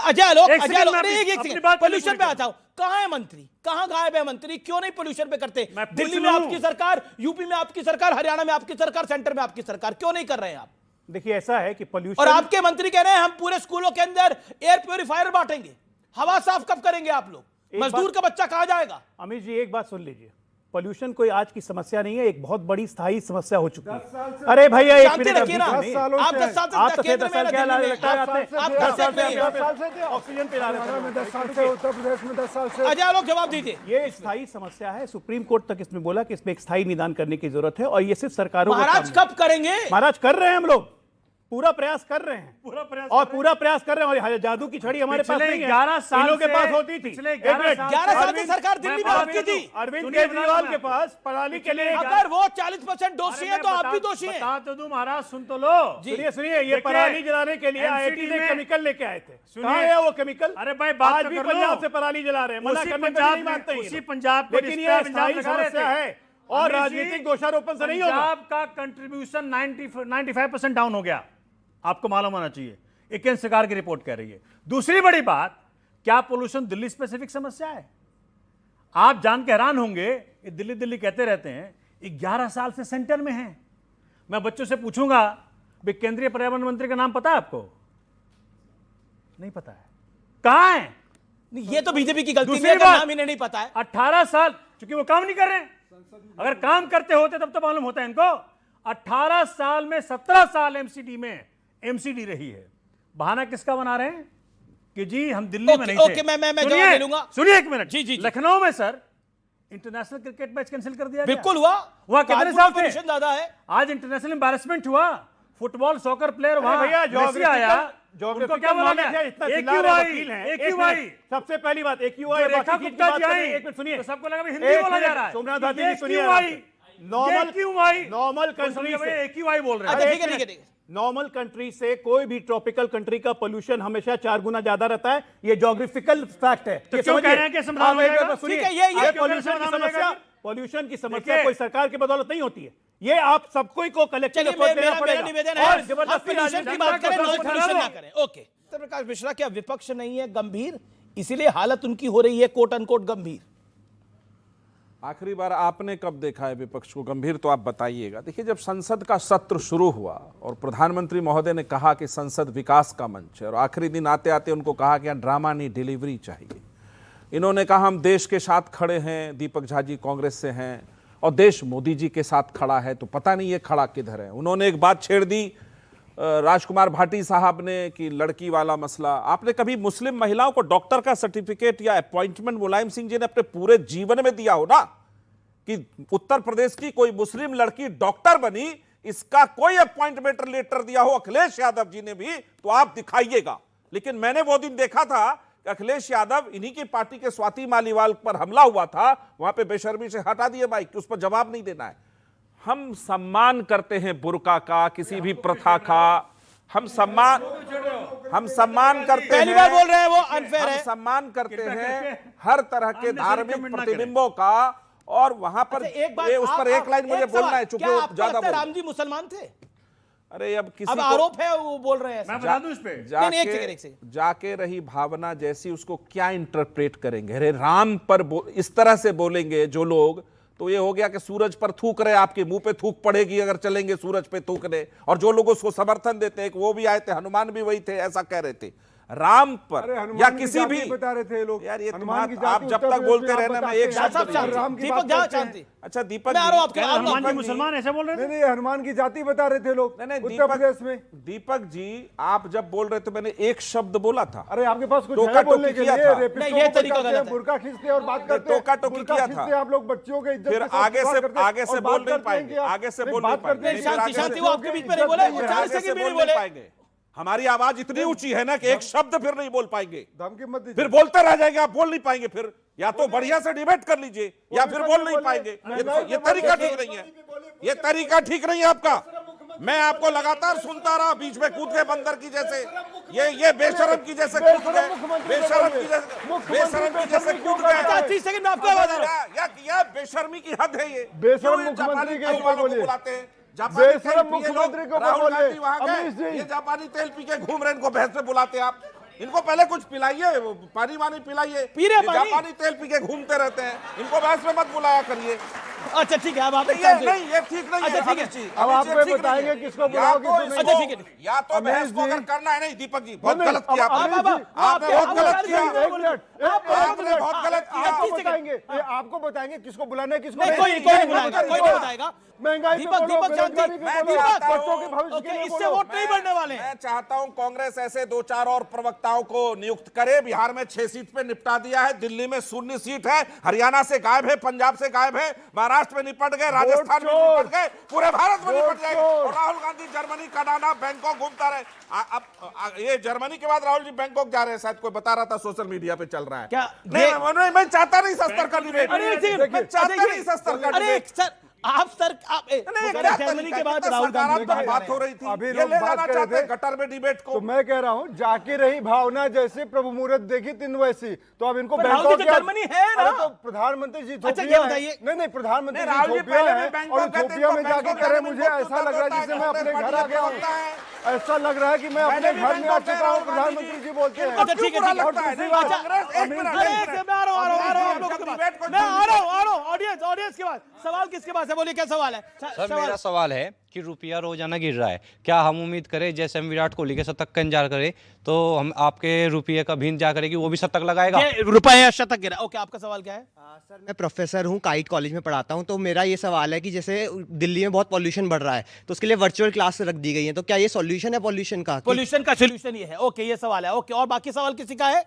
अजय लोग एक सेकंड, पोल्यूशन पे आता हूं। कहां है मंत्री? कहां गायब है मंत्री? क्यों नहीं पोल्यूशन पे करते? मैं पूछ दिल्ली में लूं। आपकी सरकार, यूपी में आपकी सरकार, हरियाणा में आपकी सरकार, सेंटर में आपकी सरकार, क्यों नहीं कर रहे हैं आप? देखिए ऐसा है कि और पोल्यूशन, आपके मंत्री कह रहे हैं हम पूरे स्कूलों के अंदर एयर प्योरीफायर बांटेंगे। हवा साफ कब करेंगे आप लोग? मजदूर का बच्चा कहां जाएगा? अमित जी एक बात सुन लीजिए, पोल्यूशन कोई आज की समस्या नहीं है, एक बहुत बड़ी स्थायी समस्या हो चुकी है। अरे भैया एक शांति मिनट रखिए ना। अभी सालों आप से 10 साल आप से तो केंद्र में, 10 साल क्या दिल्ली में। लगता है आपने? आप 10 10 साल में 10 साल से थे। ऑक्सीजन पिला रहे हरियाणा में थे। 10 साल से, उत्तर प्रदेश में 10 साल से। अजय लोग जवाब दीजिए। ये स्थायी समस्या है, सुप्रीम कोर्ट तक इसमें बोला कि इसमें एक स्थायी निदान करने की जरूरत है और ये सिर्फ सरकारों का महाराज काम कब करेंगे? है। महाराज कर रहे हैं, हम लोग पूरा प्रयास कर रहे हैं, पूरा प्रयास और पूरा प्रयास कर रहे हैं। और जादू की छड़ी हमारे पास पिछले नहीं है, 11 साल इन लोगों के से- पास होती थी। पिछले एक 11 मिनट, साल 11 साल से अरविंद- सरकार दिल्ली में मैं आपकी थी। अरविंद सुनिए, केजरीवाल मैं- के पास प्रणाली के लिए अगर वो 40% दोषी है तो आप भी दोषी हैं। बता तो दूं महाराज, सुन तो लो। सुनिए सुनिए, ये देखिए, पराली जलाने के लिए NCT आईआईटी ने में- केमिकल लेके आए थे। सुनिए, कहाँ है वो केमिकल? अरे भाई बात आज तो भी कर लो। पंजाब से पराली जला रहे हैं, मना उसी करने पे पंजाब नहीं में- मानते ये उसी लोग। पंजाब को लेकिन जिस ये पे पंजाब स्थायी लगा रहे समस्या थे। है और अमित जी, राजनीतिक दोषारोपण से नहीं होगा। पंजाब का कंट्रीब्यूशन 95% डाउन हो गया, आपको मालूम होना चाहिए। एक केंद्र सरकार की रिपोर्ट कह रही है। दूसरी बड़ी बात, क्या पोल्यूशन दिल्ली स्पेसिफिक समस्या है? आप जान के हैरान होंगे, ये दिल्ली दिल्ली कहते रहते हैं, 11 साल से सेंटर में हैं। मैं बच्चों से पूछूंगा, भाई केंद्रीय पर्यावरण मंत्री का नाम पता है आपको? नहीं पता है। कहां है? ये तो बीजेपी की गलती दूसरी है, अगर बात, नाम इन्हें नहीं पता है। 18 साल, क्योंकि वो काम नहीं कर रहे हैं। अगर काम करते होते तब तो मालूम होता है इनको। 18 साल में 17 साल एमसीडी में एमसीडी रही है। बहाना किसका बना रहे हैं कि जी हम दिल्ली में नहीं थे। ओके, मैं जवाब सुनिए, ले लूंगा। सुनिए एक मिनट। जी। लखनऊ में sir international cricket match cancel कर दिया गया। बिल्कुल हुआ। वहां कितने कानपुर साल में थे? पोल्यूशन ज्यादा है। आज इंटरनेशनल एम्बैरेसमेंट हुआ। फुटबॉल सॉकर प्लेयर अरे वहां भैया मेसी आया, उनको क्या बोला गया? AQI। सबसे पहली बात AQI, जो रेखा गुप्ता जी आई, एक मिनट सुनिए, तो सबको लगा भाई हिंदी बोला जा रहा है। सोमनाथ भारती ये जी सुनिए, AQI, नॉर्मल कंट्री से AQI बोल रहे अच्छा हैं। ठीक है। नॉर्मल कंट्री से कोई भी ट्रॉपिकल कंट्री का पोल्यूशन हमेशा 4 गुना ज्यादा रहता है। ये ज्योग्राफिकल फैक्ट है। तो ये क्यों समझिए। कह रहे हैं कि समाधान हो आप एक जाएगा? बार सुनिए, ठीक है, ये पोल्यूशन की समाधान हो समस्या, जाएगा? पोल्यूशन की समस्या देखिए, कोई सरकार की बदौलत नहीं होती है। ये आप सबको को कलेक्टिव चलिए, एफर्ट देना मेरा पड़ेगा निवेदन और है, हम जबरदस्ती पोल्यूशन की बात करें, नॉन पोल्यूशन ना करें। ओके। सत्यप्रकाश मिश्रा, क्या विपक्ष नहीं है गंभीर, इसीलिए हालत उनकी हो रही है कोट अनकोट गंभीर? आखिरी बार आपने कब देखा है विपक्ष को गंभीर, तो आप बताइएगा। देखिए, जब संसद का सत्र शुरू हुआ और प्रधानमंत्री महोदय ने कहा कि संसद विकास का मंच है, और आखिरी दिन आते आते उनको कहा कि यहाँ ड्रामा नहीं डिलीवरी चाहिए, इन्होंने कहा हम देश के साथ खड़े हैं, दीपक झा जी कांग्रेस से हैं, और देश मोदी जी के साथ खड़ा है, तो पता नहीं ये खड़ा किधर है। उन्होंने एक बात छेड़ दी राजकुमार भाटी साहब ने कि लड़की वाला मसला। आपने कभी मुस्लिम महिलाओं को डॉक्टर का सर्टिफिकेट या अपॉइंटमेंट मुलायम सिंह जी ने अपने पूरे जीवन में दिया हो ना, कि उत्तर प्रदेश की कोई मुस्लिम लड़की डॉक्टर बनी, इसका कोई अपॉइंटमेंट लेटर दिया हो अखिलेश यादव जी ने भी, तो आप दिखाइएगा। लेकिन मैंने वो दिन देखा था कि अखिलेश यादव, इन्हीं की पार्टी के स्वाति मालीवाल पर हमला हुआ था, वहां पे बेशर्मी से हटा दिए माइक कि उस पर जवाब नहीं देना है। हम सम्मान करते हैं बुर्का का, किसी भी प्रथा का, हम सम्मान करते हैं। पहली बार बोल रहे हैं वो अनफेयर है। हम सम्मान करते हैं हर तरह के धार्मिक प्रतिबिंबों का, और वहां पर एक बात, उस पर एक लाइन मुझे बोलना है, चूंकि वो ज्यादा राम जी मुसलमान थे? अरे अब किसी अब आरोप है, वो बोल रहे हैं। मैं बता दूं इस पे, जाके रही भावना जैसी, उसको क्या इंटरप्रेट करेंगे? अरे राम पर इस तरह से बोलेंगे जो लोग, तो ये हो गया कि सूरज पर थूक रहे, आपके मुंह पे थूक पड़ेगी अगर चलेंगे सूरज पे थूकने। और जो लोग उसको समर्थन देते हैं, वो भी आए थे, हनुमान भी वही थे, ऐसा कह रहे थे राम पर या किसी भी। बता रहे थे लोग यार, ये हनुमान की आप जब तक बोलते रहना, मैं एक शब्द दीपक झा चाहते। अच्छा दीपक हनुमान जी मुसलमान ऐसे बोल रहे थे? नहीं, हनुमान की जाति बता रहे थे लोग उत्तर प्रदेश में। दीपक जी, आप जब बोल रहे थे, मैंने एक शब्द बोला था। अरे आपके पास कुछ टोका बोलने टोकी के किया लिए? था। रेपिस्टों ये को तरीका बचाते हैं, गलत है। बुर्का खींचते हैं और बात करते हैं। टोका टोकी किया था। आप लोग बच्चों के इज्जत फिर के साथ आगे बात से करते हैं आगे से और बोल बात नहीं करते हैं कि पाएंगे, आप आगे से नहीं, बोल बात नहीं करते हैं, पाएंगे। शांति शांति, वो आपके बीच में नहीं इज्जत बोले, नहीं वो है। 40 आगे से सेकंड भी बोल नहीं नहीं बोले। पाएंगे। हमारी आवाज इतनी ऊंची है ना कि एक शब्द फिर नहीं बोल पाएंगे। धमकी मत दीजिए। फिर बोलते रह जाएंगे, आप बोल नहीं पाएंगे। फिर या तो बढ़िया से डिबेट कर लीजिए, या फिर बोल नहीं पाएंगे। ये तरीका ठीक नहीं है, ये तरीका ठीक नहीं है आपका। मैं आपको लगातार सुनता रहा, बीच में कूद गए बंदर की जैसे, ये बेशरम की जैसे कूद गए, बेशरम की जैसे कूद गए। 30 सेकंड में आपको आवाज आ रहा है। या बेशर्मी की हद है ये। बेशरम क्यों ये मुख्यमंत्री के जापानी ऊपर तेल वालों को बोलिए। बुलाते हैं? जापानी तेल बेशरम पिए मुख्यमंत्री लोग, के ऊपर राहुल बोलिए। गांधी वहां अमीश गए, जी। ये जापानी तेल पी के घूम रहे, इनको भैंस पे बुलाते हैं आप। इनको पहले कुछ पिलाइए, पानी वानी पिलाइए। पी रहे पानी? जापानी तेल पी के घूमते रहते हैं, इनको भैंस पे मत बुलाया करिए। अच्छा ठीक है, अब आप नहीं ये ठीक नहीं है। अच्छा, ठीक है। अब आप बताएंगे किसको बुलाओ, किसको नहीं। अच्छा, ठीक है। या तो बहस को अगर करना है, नहीं दीपक जी बहुत गलत किया अमीश आपने, जी, आपने बहुत गलत किया, एक मिनट, आपने बहुत गलत किया। आपको बताएंगे किसको बुलाना है, किसको नहीं, कोई नहीं बुलाएगा, कोई नहीं बताएगा। महंगाई पे बोलो, दीपक शांति, बेरोजगारी पे मैं बोलो, चाहता हूं- बच्चों के भविष्य के लिए इससे बोलो। वोट नहीं बढ़ने वाले। मैं चाहता हूं कांग्रेस ऐसे 2-4 और प्रवक्ताओं को नियुक्त करे। बिहार में 6 सीट पे निपटा दिया है, दिल्ली में 0 सीट है, हरियाणा से गायब है, पंजाब से गायब है, महाराष्ट्र में निपट गए, राजस्थान में निपट गए, पूरे भारत में निपट जाएंगे। और Rahul Gandhi Germany, Canada, Bangkok घूमता रहे। अब ये जर्मनी के बाद राहुल जी बैंकॉक जा रहे हैं, शायद कोई बता रहा था, सोशल मीडिया पे चल रहा है। क्या नहीं, मैं चाहता नहीं सस्तर का डिबेट, मैं चाहता नहीं सस्तर का अरे डिबेट। सर, आप जर्मनी के बाद राहुल गांधी बात हो रही थी, अभी ये लोग ले बात जाना कर चाहते रहे हैं गटर में डिबेट को। तो मैं कह रहा हूँ, जाके रही भावना जैसे प्रभु मुहूर्त देखी तीन वैसी, तो अब इनको पर राहुल जी तो जर्मनी है ना? तो प्रधानमंत्री जी अच्छा, इथोपिया ये है। बताइए। नहीं, प्रधानमंत्री राहुल जी इथोपिया पहले है, भी बैंकॉक और गए थे, इथोपिया में तो जाके बैंकॉक करे, जाने मुझे में ऐसा लग रहा है जैसे मैं अपने घर आ गया हूँ। ऐसा लग रहा है कि मैं अपने घर में आ चुका हूँ। प्रधानमंत्री जी बोलते हैं। अच्छा ठीक है, ठीक है। और दूसरी बात, ऑडियंस के बाद सवाल किसके पास है? बोलिए क्या सवाल है? सर मेरा सवाल है कि रुपया रोजाना गिर रहा है, क्या हम उम्मीद करें जैसे हम विराट कोहली के शतक का इंतजार करें तो हम आपके रुपये का भी इंतजार करें कि वो भी शतक लगाएगा? रुपए या शतक गिरा? ओके, आपका सवाल क्या है? सर मैं प्रोफेसर हूँ, काइट कॉलेज में पढ़ाता हूँ। तो मेरा ये सवाल है कि जैसे दिल्ली में बहुत पॉल्यूशन बढ़ रहा है, तो उसके लिए वर्चुअल क्लास रख दी गई है, तो क्या ये सॉल्यूशन है पॉल्यूशन का? पॉल्यूशन का सॉल्यूशन ये है। ओके, ये सवाल है। ओके, और बाकी सवाल किसी का है?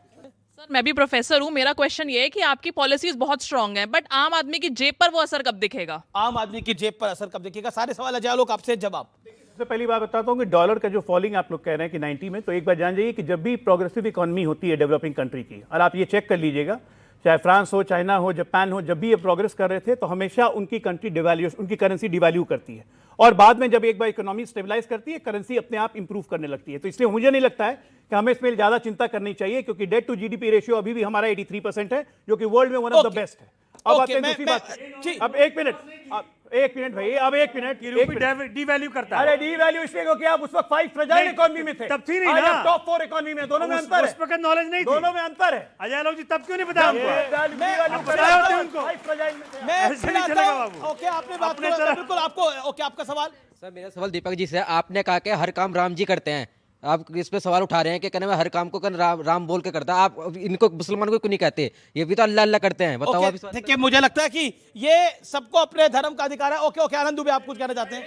सर मैं भी प्रोफेसर हूँ, मेरा क्वेश्चन ये है कि आपकी पॉलिसीज बहुत स्ट्रांग है, बट आम आदमी की जेब पर वो असर कब दिखेगा? आम आदमी की जेब पर असर कब दिखेगा? सारे सवाल अजय लोग आपसे जवाब। सबसे पहली बात बताता हूं कि डॉलर का जो फॉलिंग आप लोग कह रहे हैं कि 90 में, तो एक बार जान जाइए कि जब भी प्रोग्रेसिव इकोनॉमी होती है डेवलपिंग कंट्री की, और आप ये चेक कर लीजिएगा, चाहे फ्रांस हो, चाइना हो, जापान हो, जब भी ये प्रोग्रेस कर रहे थे तो हमेशा उनकी कंट्री डिवैल्यूएशन, उनकी करेंसी डिवैल्यू करती है, और बाद में जब एक बार इकोनॉमी स्टेबलाइज करती है, करेंसी अपने आप इंप्रूव करने लगती है। तो इसलिए मुझे नहीं लगता है कि हमें इसमें ज़्यादा चिंता करनी चाहिए, क्योंकि डेट टू जीडीपी रेशियो अभी भी हमारा 83% है, जो कि वर्ल्ड में वन ऑफ द बेस्ट है। अब आते हैं दूसरी बात। अब एक मिनट भाई, अब एक मिनट। डिवैल्यू करता है। अरे डिवैल्यू इसलिए क्योंकि आप उस वक्त 5 फ्रेजाइल इकोनॉमी में थे, तब थी नहीं ना, टॉप 4 इकोनॉमी में, दोनों में अंतर है। उस पर नॉलेज नहीं थी, दोनों में अंतर है। अजय लोग जी तब क्यों नहीं बताया हमको? ओके, आपने बात बिल्कुल। आपको ओके, आपका सवाल? सर मेरा सवाल दीपक जी से, आपने कहा कि हर काम राम जी करते हैं, आप इस पे सवाल उठा रहे हैं कि कहने में हर काम को राम बोल के करता है। आप इनको मुसलमान को क्यों नहीं कहते? ये भी तो अल्लाह अल्लाह करते हैं। बताओ आप। देखिए मुझे लगता है कि ये सबको अपने धर्म का अधिकार है। ओके ओके, आनंद दुबे आप कुछ कहना चाहते हैं?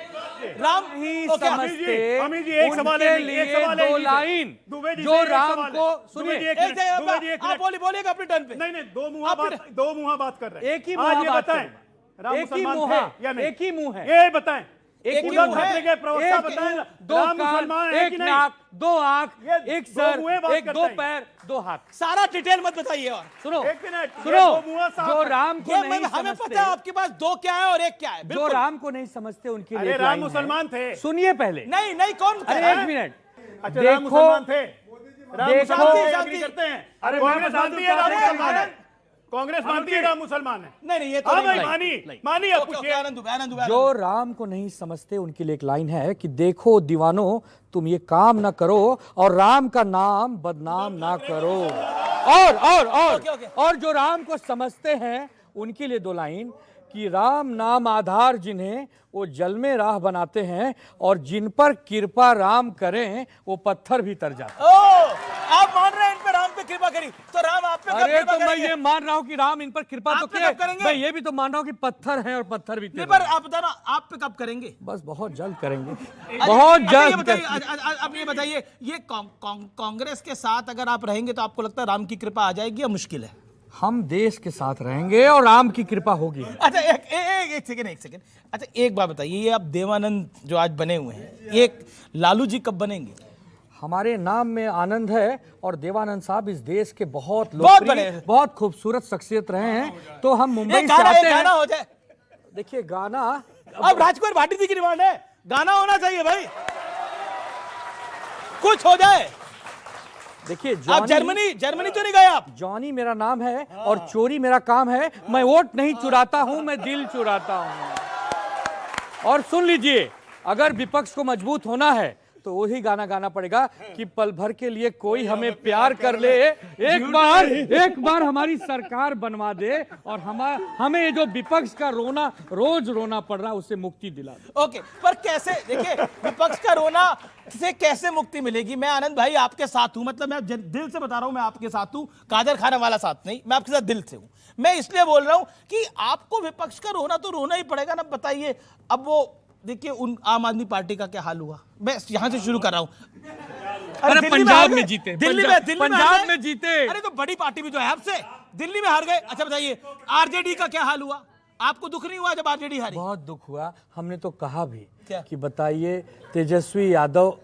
राम ही ओके, समझते अमित जी, एक सवाल है, उनके एक सवाल है, लिए दो जी, लाइन दुबे जी जो से एक राम सवाल को है। सुनिए। दुबे जी, एक मिनट, दुबे जी, एक आप मिनट। बोलिएगा अपने टर्न पे। नहीं नहीं, दो मुंहा बात कर रहे हैं। एक ही आज मुंह ये बात बताएं, करें। राम एक ही मुसलमान मुंह, थे या नहीं? एक ही मुंह है। ये बताएं, एक ही उद्धव मुंह है। ठाकरे के प्रवक्ता एक बताएं, मुंह, दो राम कान, मुसलमान है एक कि नहीं? नाक, दो आंख, ये एक दो सर, मुंहें बात एक करते दो हैं। पैर, दो हाथ। सारा डिटेल मत बताइए। और सुनो, एक मिनट, सुनो, ये दो मुंह साफ जो है। राम को ये नहीं हमें समझते, पता है आपके पास दो क्या है और एक क्या है। जो बिल्कुल। राम को नहीं समझते उनके लिए अरे एक राम लाइन है। मुसलमान थे। सुनिए पहले। नहीं नहीं, कौन कह अरे रहा एक है? मिनट। अच्छा, राम मुसलमान थे। राम देखो, मुसलमान शांति, एग्री करते हैं। अरे कांग्रेस मानती है राम मुसलमान है। अरे, कांग्रेस मानती है राम मुसलमान है। नहीं नहीं, ये तो हाँ नहीं भाई, मानी आप ओके, ओके, पूछिए। आनंद दुबे, आनंद दुबे, जो राम को नहीं समझते उनके लिए एक लाइन है कि देखो दीवानों, तुम ये काम ना करो और राम का नाम बदनाम ना करो। और जो राम को समझते हैं उनके लिए दो लाइन कि राम नाम आधार जिन्हें वो जल में राह बनाते हैं और जिन पर कृपा राम करें वो पत्थर भी तर जाते हैं। आप मान रहे हैं इन पे राम पे कृपा करी, तो राम आप पे कब अरे कृपा तो मैं करेंगे? ये मान रहा हूँ कि राम इन पर कृपा तो आप पे किए, कब करेंगे? मैं ये भी तो मान रहा हूँ कि पत्थर हैं और पत्थर भी नहीं, तेरे पर आप बता ना, आप पे कब करेंगे? बस बहुत जल्द करेंगे, बहुत जल्द। अब ये बताइए, ये कांग्रेस के साथ अगर आप रहेंगे तो आपको लगता है राम की कृपा आ जाएगी या मुश्किल है? हम देश के साथ रहेंगे और राम की कृपा होगी। अच्छा एक सेकंड। अच्छा एक बात बताइए, ये आप देवानंद जो आज बने हुए हैं, ये लालू जी कब बनेंगे? हमारे नाम में आनंद है और देवानंद साहब इस देश के बहुत बड़े लोकप्रिय, बहुत खूबसूरत शख्सियत रहे हैं। तो हम मुंबई से आते हैं। गाना हो जाए। देखिए गाना अब राजकुमार भाटी जी की डिमांड है, गाना होना चाहिए भाई, कुछ हो जाए। देखिए आप जर्मनी तो नहीं गए आप? जॉनी मेरा नाम है और चोरी मेरा काम है। मैं वोट नहीं चुराता हूं, मैं दिल चुराता हूं। और सुन लीजिए, अगर विपक्ष को मजबूत होना है तो वही गाना गाना पड़ेगा कि पल भर के लिए कोई हमें प्यार कर ले, एक बार हमारी सरकार बनवा दे और हमें ये जो विपक्ष का रोना रोज रोना पड़ रहा है उससे मुक्ति दिला दे। ओके, पर कैसे? देखिए विपक्ष का रोना से कैसे मुक्ति मिलेगी? मैं आनंद भाई आपके साथ हूं, मतलब मैं दिल से बता रहा हूं, मैं आपके साथ हूं, कादर खाने वाला साथ नहीं, मैं आपके साथ दिल से हूं। मैं इसलिए बोल रहा हूं कि आपको विपक्ष का रोना तो रोना ही पड़ेगा ना। बताइए, अब वो देखिए उन आम आदमी पार्टी का क्या हाल हुआ, मैं यहां से शुरू कर रहा हूं। अरे पंजाब में जीते, पंजाब में जीते। अरे तो बड़ी पार्टी भी जो है आपसे, दिल्ली में हार गए। अच्छा बताइए, आरजेडी का क्या हाल हुआ? आपको दुख नहीं हुआ जब आरजेडी हारी? बहुत दुख हुआ। हमने तो कहा भी क्या? कि बताइए, तेजस्वी यादव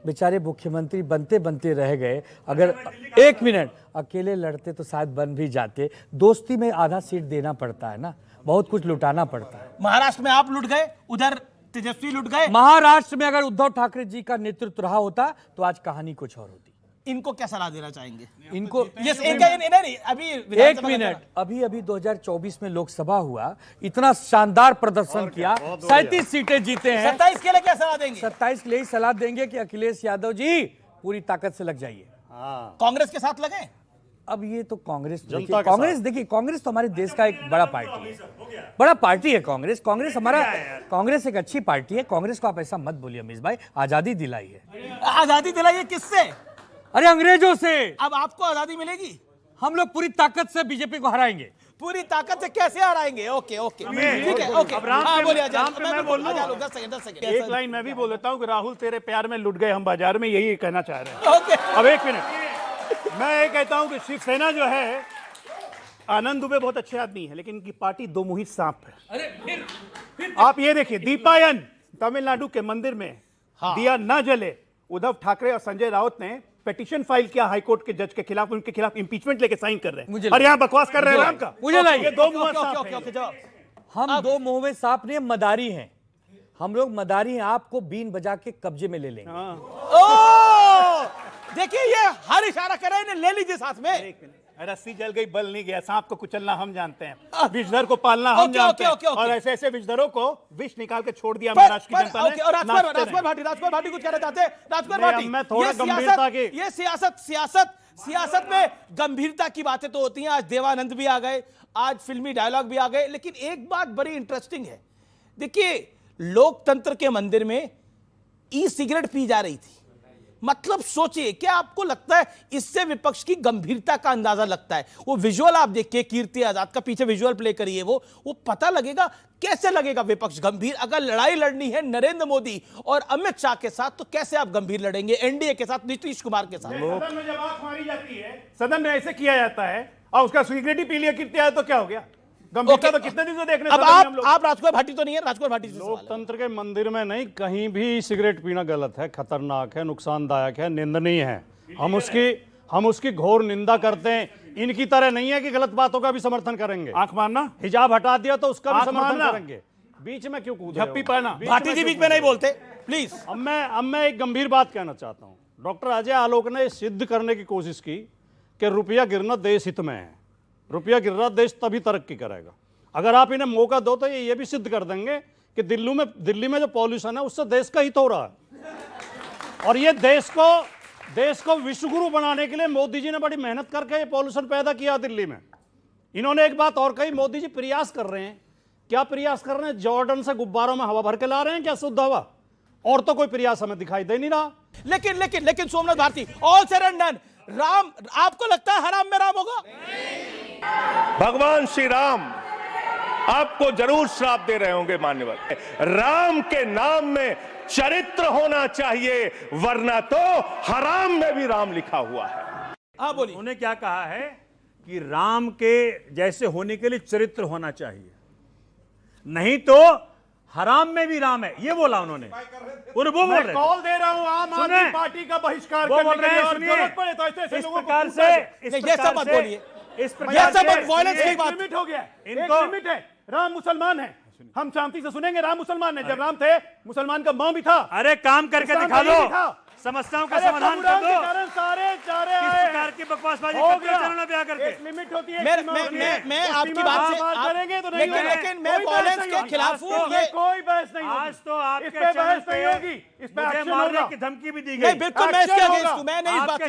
बेचारे मुख्यमंत्री बनते बनते रह गए। अगर एक मिनट अकेले लड़ते तो शायद बन भी जाते। दोस्ती में आधा सीट देना पड़ता है ना, बहुत कुछ लुटाना पड़ता है। महाराष्ट्र में आप लुट गए, उधर तेजस्वी लुट गए। महाराष्ट्र में अगर उद्धव ठाकरे जी का नेतृत्व रहा होता तो आज कहानी कुछ और होती। इनको क्या सलाह देना चाहेंगे? इनको नहीं, अभी एक मिनट, अभी 2024 में लोकसभा हुआ, इतना शानदार प्रदर्शन किया, 37 सीटें जीते हैं। 27 के लिए क्या सलाह देंगे? 27 के लिए ही सलाह देंगे कि अखिलेश यादव जी पूरी ताकत से लग जाइए। कांग्रेस के साथ लगे। अब ये तो कांग्रेस देखिए, कांग्रेस तो हमारे देश का एक बड़ा पार्टी है, बड़ा पार्टी है कांग्रेस। कांग्रेस एक अच्छी पार्टी है। कांग्रेस को आप ऐसा मत बोलिए अमीश भाई, आजादी दिलाई है। आजादी दिलाई है किससे? अरे अंग्रेजों से। अब आपको आजादी मिलेगी? हम लोग पूरी ताकत से बीजेपी को हराएंगे। पूरी ताकत से कैसे हराएंगे? ओके ठीक है, ओके। मैं बोल रहा हूं, 10 सेकंड एक लाइन मैं भी बोल देता हूं कि राहुल तेरे प्यार में लुट गए हम बाजार में, यही कहना चाह रहे हैं। ओके, अब एक मिनट, मैं ये कहता हूं कि शिवसेना जो है, आनंद दुबे बहुत अच्छे आदमी है लेकिन इनकी पार्टी दो मुहित सांप है। फिर आप ये देखिए, दीपायन तमिलनाडु के मंदिर में दिया न जले, उद्धव ठाकरे और संजय राउत ने पिटीशन फाइल किया हाईकोर्ट के जज के खिलाफ, उनके खिलाफ इंपीचमेंट लेके साइन कर रहे हैं और यहाँ बकवास कर रहे हैं राम का। मुझे ये दो मुंह सांप हैं। हम दो मुंह में सांप नहीं, मदारी हैं हम लोग, मदारी हैं। आपको बीन बजा के कब्जे में ले लेंगे। देखिए ये हर इशारा कर रहे हैं, ले लीजिए साथ में। रस्सी जल गई, बल नहीं गया। सांप को कुचलना हम जानते हैं, विषधर को पालना हम जानते हैं। और ऐसे ऐसे विषधरों को विष निकाल के छोड़ दिया महाराष्ट्र की जनता ने। और राजकुमार भाटी कुछ कहना चाहते हैं? राजकुमार भाटी, मैं थोड़ा गंभीरता की, ये सियासत में गंभीरता की बातें तो होती हैं। आज देवानंद भी आ गए, आज फिल्मी डायलॉग भी आ गए, लेकिन एक बात बड़ी इंटरेस्टिंग है। देखिए, लोकतंत्र के मंदिर में ई सिगरेट पी जा रही थी, मतलब सोचिए, क्या आपको लगता है इससे विपक्ष की गंभीरता का अंदाजा लगता है? वो विजुअल आप देखिए, कीर्ति आजाद का पीछे विजुअल प्ले करिए, वो पता लगेगा कैसे लगेगा विपक्ष गंभीर। अगर लड़ाई लड़नी है नरेंद्र मोदी और अमित शाह के साथ, तो कैसे आप गंभीर लड़ेंगे एनडीए के साथ, नीतीश कुमार के साथ? सदन में जब आंख मारी जाती है, सदन में ऐसे किया जाता है और उसका स्वीकृति पी लिया कीर्ति आजाद, तो क्या हो गया? गंभीरता तो कितने दिन से देखने। अब आप राजकुमार भाटी तो नहीं है, राजकुमार भाटी से लोकतंत्र के मंदिर में नहीं, कहीं भी सिगरेट पीना गलत है, खतरनाक है, नुकसानदायक है, निंदनीय है। हम उसकी घोर निंदा करते हैं। इनकी तरह नहीं है कि गलत बातों का भी समर्थन करेंगे। आंख मारना, हिजाब हटा दिया तो उसका भी समर्थन करेंगे। बीच में क्यों कूद रहे हो? झप्पी पाना। भाटी जी बीच में नहीं बोलते प्लीज। अब मैं एक गंभीर बात कहना चाहता हूं। डॉक्टर अजय आलोक ने सिद्ध करने की कोशिश की कि रुपया गिरना देश हित में है। रुपया गिर रहा, देश तभी तरक्की करेगा। अगर आप इन्हें मौका दो तो ये भी सिद्ध कर देंगे कि दिल्ली में जो पॉल्यूशन है उससे देश का हित हो रहा है। और ये देश को विश्वगुरु बनाने के लिए मोदी जी ने बड़ी मेहनत करके ये पॉल्यूशन पैदा किया दिल्ली में। इन्होंने एक बात और कही, मोदी जी प्रयास कर रहे हैं। क्या प्रयास कर रहे हैं? जॉर्डन से गुब्बारों में हवा भर के ला रहे हैं क्या शुद्ध हवा? और तो कोई प्रयास हमें दिखाई दे नहीं रहा। लेकिन Somnath Bharti, all said and done, Ram आपको लगता है हराम में राम होगा? भगवान श्री राम आपको जरूर श्राप दे रहे होंगे मान्यवर। राम के नाम में चरित्र होना चाहिए, वरना तो हराम में भी राम लिखा हुआ है। हाँ बोलिए। उन्होंने क्या कहा है कि राम के जैसे होने के लिए चरित्र होना चाहिए, नहीं तो हराम में भी राम है, ये बोला उन्होंने। वो बोल रहे कॉल दे रहा हूं आम आदमी पार्टी का बहिष्कार करने के लिए, और जरूरत पड़े तो ऐसे लोगों को ये सब मत बोलिए, इस प्रकार वॉयलेंस की बात लिमिट हो गया। इनको लिमिट है। राम मुसलमान है, हम शांति से सुनेंगे। राम मुसलमान है, जब राम थे मुसलमान का मां भी था। अरे काम करके दिखा दो, समस्याओं का समाधान कर दो। सारे किस प्रकार की बकवासबाजी करते हैं, चैनल में ब्याह करके। एक लिमिट होती है। मैं आपकी बात से करेंगे तो नहीं, लेकिन मैं वॉयलेंस के खिलाफ हूं। ये कोई बहस नहीं, आज तो आपके बहस नहीं होगी, इस पे एक्शन मारने की धमकी भी दी गई। नहीं, बिल्कुल मैं इसके अगेंस्ट हूं, मैं नहीं इस बात से,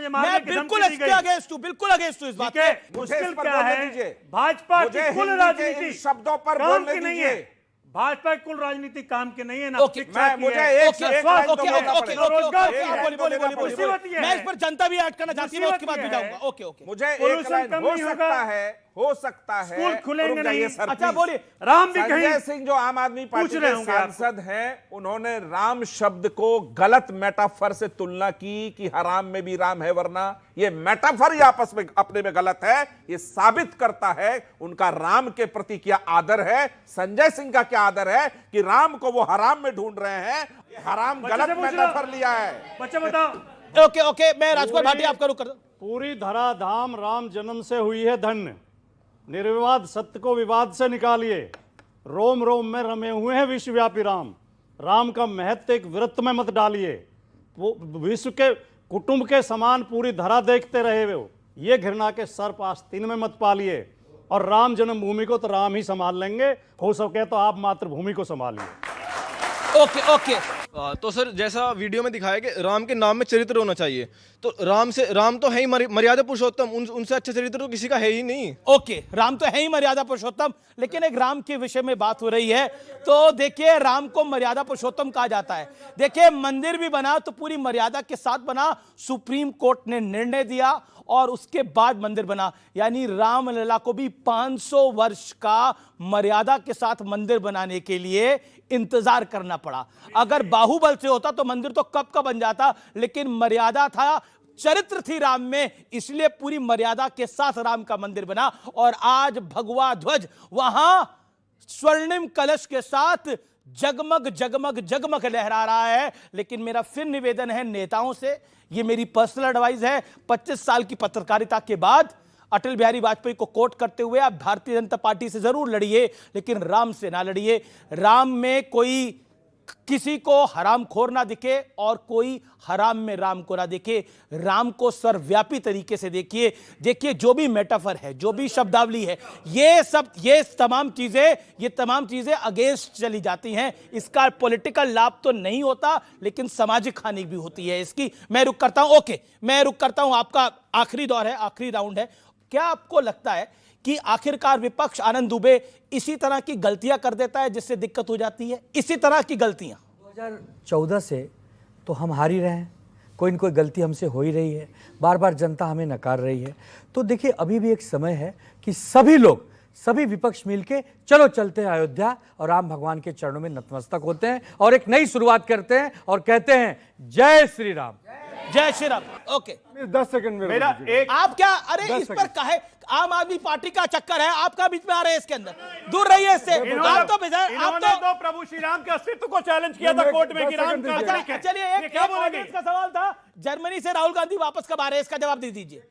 मैं बिल्कुल इसके अगेंस्ट हूं, बिल्कुल अगेंस्ट हूं इस बात से। मुश्किल क्या है? भाजपा की कुल राजनीति शब्दों पर बोलने नहीं है। भाजपा की कुल राजनीति काम की नहीं है ना। मैं इस पर जनता भी ऐड करना चाहती हूं, उसके बाद भी जाऊंगा। ओके मुझे एक लाइन हो सकता है स्कूल खुलेंगे नहीं। अच्छा बोलिए। राम भी संजय सिंह जो आम आदमी पार्टी के सांसद हैं, उन्होंने राम शब्द को गलत मेटाफर से तुलना की कि हराम में भी राम है, वरना ये मेटाफर ही आपस में अपने में गलत है। ये साबित करता है उनका राम के प्रति क्या आदर है, संजय सिंह का क्या आदर है कि राम को वो हराम में ढूंढ रहे हैं। हराम गलत मेटाफर लिया है। बच्चे बताओ। ओके मैं राजकुमार भाटी आपका रुक कर। पूरी धराधाम राम जन्म से हुई है धन्य। निर्विवाद सत्य को विवाद से निकालिए। रोम रोम में रमे हुए हैं विश्वव्यापी राम। राम का महत्व एक वृत्त में मत डालिए। वो विश्व के कुटुंब के समान पूरी धरा देखते रहे वो। ये घृणा के सर्प आस्तीन में मत पालिए। और राम जन्मभूमि को तो राम ही संभाल लेंगे, हो सके तो आप मातृभूमि को संभालिए। ओके तो सर जैसा वीडियो में दिखाया कि राम के नाम में चरित्र होना चाहिए, तो राम तो है ही मर्यादा पुरुषोत्तम, उनसे अच्छा चरित्र तो किसी का है ही नहीं। ओके, राम तो है ही मर्यादा पुरुषोत्तम, लेकिन एक राम के विषय में बात हो रही है तो देखिए राम को मर्यादा पुरुषोत्तम कहा जाता है। देखिए मंदिर भी बना तो पूरी मर्यादा के साथ बना, सुप्रीम कोर्ट ने निर्णय दिया और उसके बाद मंदिर बना। यानी रामलला को भी 500 वर्ष का मर्यादा के साथ मंदिर बनाने के लिए इंतजार करना पड़ा। अगर बाहुबल से होता तो मंदिर तो कब का बन जाता, लेकिन मर्यादा था, चरित्र थी राम में, इसलिए पूरी मर्यादा के साथ राम का मंदिर बना। और आज भगवा ध्वज वहां स्वर्णिम कलश के साथ जगमग जगमग जगमग लहरा रहा है। लेकिन मेरा फिर निवेदन है नेताओं से, ये मेरी पर्सनल एडवाइस है, 25 साल की पत्रकारिता के बाद अटल बिहारी वाजपेयी को कोट करते हुए आप भारतीय जनता पार्टी से जरूर लड़िए, लेकिन राम से ना लड़िए। राम में कोई किसी को हरामखोर ना दिखे और कोई हराम में राम को ना देखे। राम को सर्वव्यापी तरीके से देखिए। देखिए जो भी मेटाफर है, जो भी शब्दावली है, ये तमाम चीजें अगेंस्ट चली जाती हैं। इसका पॉलिटिकल लाभ तो नहीं होता, लेकिन सामाजिक हानि भी होती है इसकी। मैं रुक करता हूं। आपका आखिरी दौर है, आखिरी राउंड है। क्या आपको लगता है कि आखिरकार विपक्ष आनंद दुबे इसी तरह की गलतियां कर देता है जिससे दिक्कत हो जाती है? इसी तरह की गलतियां 2014 से तो हम हार ही रहे हैं। कोई न कोई गलती हमसे हो ही रही है, बार बार जनता हमें नकार रही है। तो देखिए अभी भी एक समय है कि सभी लोग, सभी विपक्ष मिलके चलो चलते हैं अयोध्या और राम भगवान के चरणों में नतमस्तक होते हैं और एक नई शुरुआत करते हैं और कहते हैं जय श्री राम। जय श्री राम। ओके 10 सेकंड में मेरा एक आप क्या, अरे 10 इस पर काहे आम आदमी पार्टी का चक्कर है, आपका बीच में आ रहे हैं इसके अंदर, दूर रहिए इससे। आप तो इन्होंने तो प्रभु श्री राम के अस्तित्व को चैलेज किया था कोर्ट में कि राम का नागरिक है। चलिए एक क्या बोलेंगे? इसका सवाल था, जर्मनी से राहुल गांधी वापस कब आ रहे हैं, इसका जवाब दे दीजिए।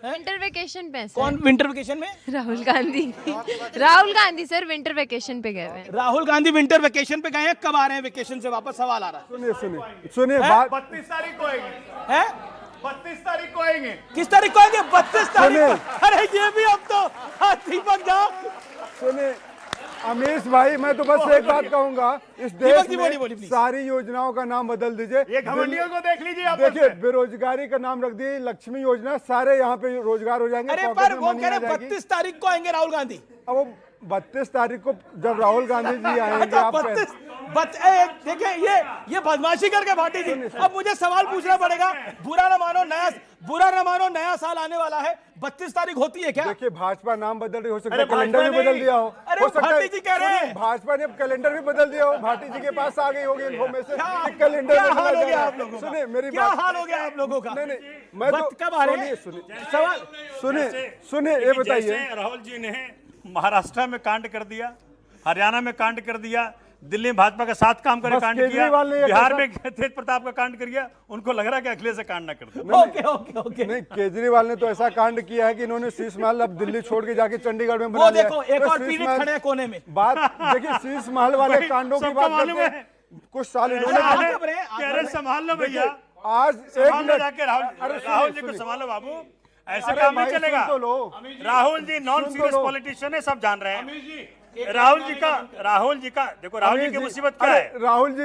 विंटर वेकेशन पे कौन विंटर वेकेशन में? Rahul Gandhi Rahul Gandhi sir winter vacation पे गए हुए हैं। राहुल गांधी विंटर वेकेशन पे गए हैं, कब आ रहे हैं वेकेशन से वापस, सवाल आ रहा है। सुनिए बात 32 तारीख को आएंगे है, 32 तारीख को आएंगे। किस तारीख को आएंगे? 32 तारीख को। अरे ये भी अब तो दीपक जा। सुनिए अमीश भाई, मैं तो बस एक बात कहूंगा, इस देश में सारी योजनाओं का नाम बदल दीजिए। ये घमंडियों को देख लीजिए आप। देखिए बेरोजगारी का नाम रख दिए लक्ष्मी योजना, सारे यहाँ पे रोजगार हो जाएंगे। अरे पर वो कह रहे 32 तारीख को आएंगे राहुल गांधी। अब वो 32 तारीख को जब राहुल गांधी जी आएंगे आप देखिए ये बदमाशी करके भाटी जी। अब मुझे सवाल पूछना पड़ेगा, बुरा ना मानो नया साल आने वाला है, 32 तारीख होती है क्या? देखिए भाजपा नाम बदल रही हो सकता है, कैलेंडर भी बदल दिया हो। अरे भाटी जी कह रहे हैं भाजपा ने अब कैलेंडर भी बदल दिया हो, भाटी जी के पास आ गई होगी इन्फॉर्मेशन, कैलेंडर क्या हाल हो गया आप लोगों का? सुनिए मेरी क्या बात, हाल हो गया आप लोगों का? नहीं मैं तो कब आ रहे हैं? सवाल सुनिए ये बताइए, राहुल जी ने महाराष्ट्र में कांड कर दिया, हरियाणा में कांड कर दिया, दिल्ली में भाजपा के साथ काम करे कांड किया, बिहार में तेज प्रताप का कांड कर दिया, उनको लग रहा है कि अखिलेश से कांड ना कर। ओके नहीं, केजरीवाल ने तो ऐसा कांड किया है कि इन्होंने शीश महल अब दिल्ली छोड़ के जाके चंडीगढ़ में बना लिया। देखो एक और पीड़ित खड़े हैं कोने में। बात देखिए शीश महल वाले कांडों की बात करते हैं, कुछ साल इन्होंने संभाल लो भैया, आज जाके राहुल जी को संभालो बाबू, ऐसे काम नहीं चलेगा। Rahul ji non serious politician है, सब जान रहे हैं। राहुल जी का देखो, राहुल जी की मुसीबत क्या है? राहुल जी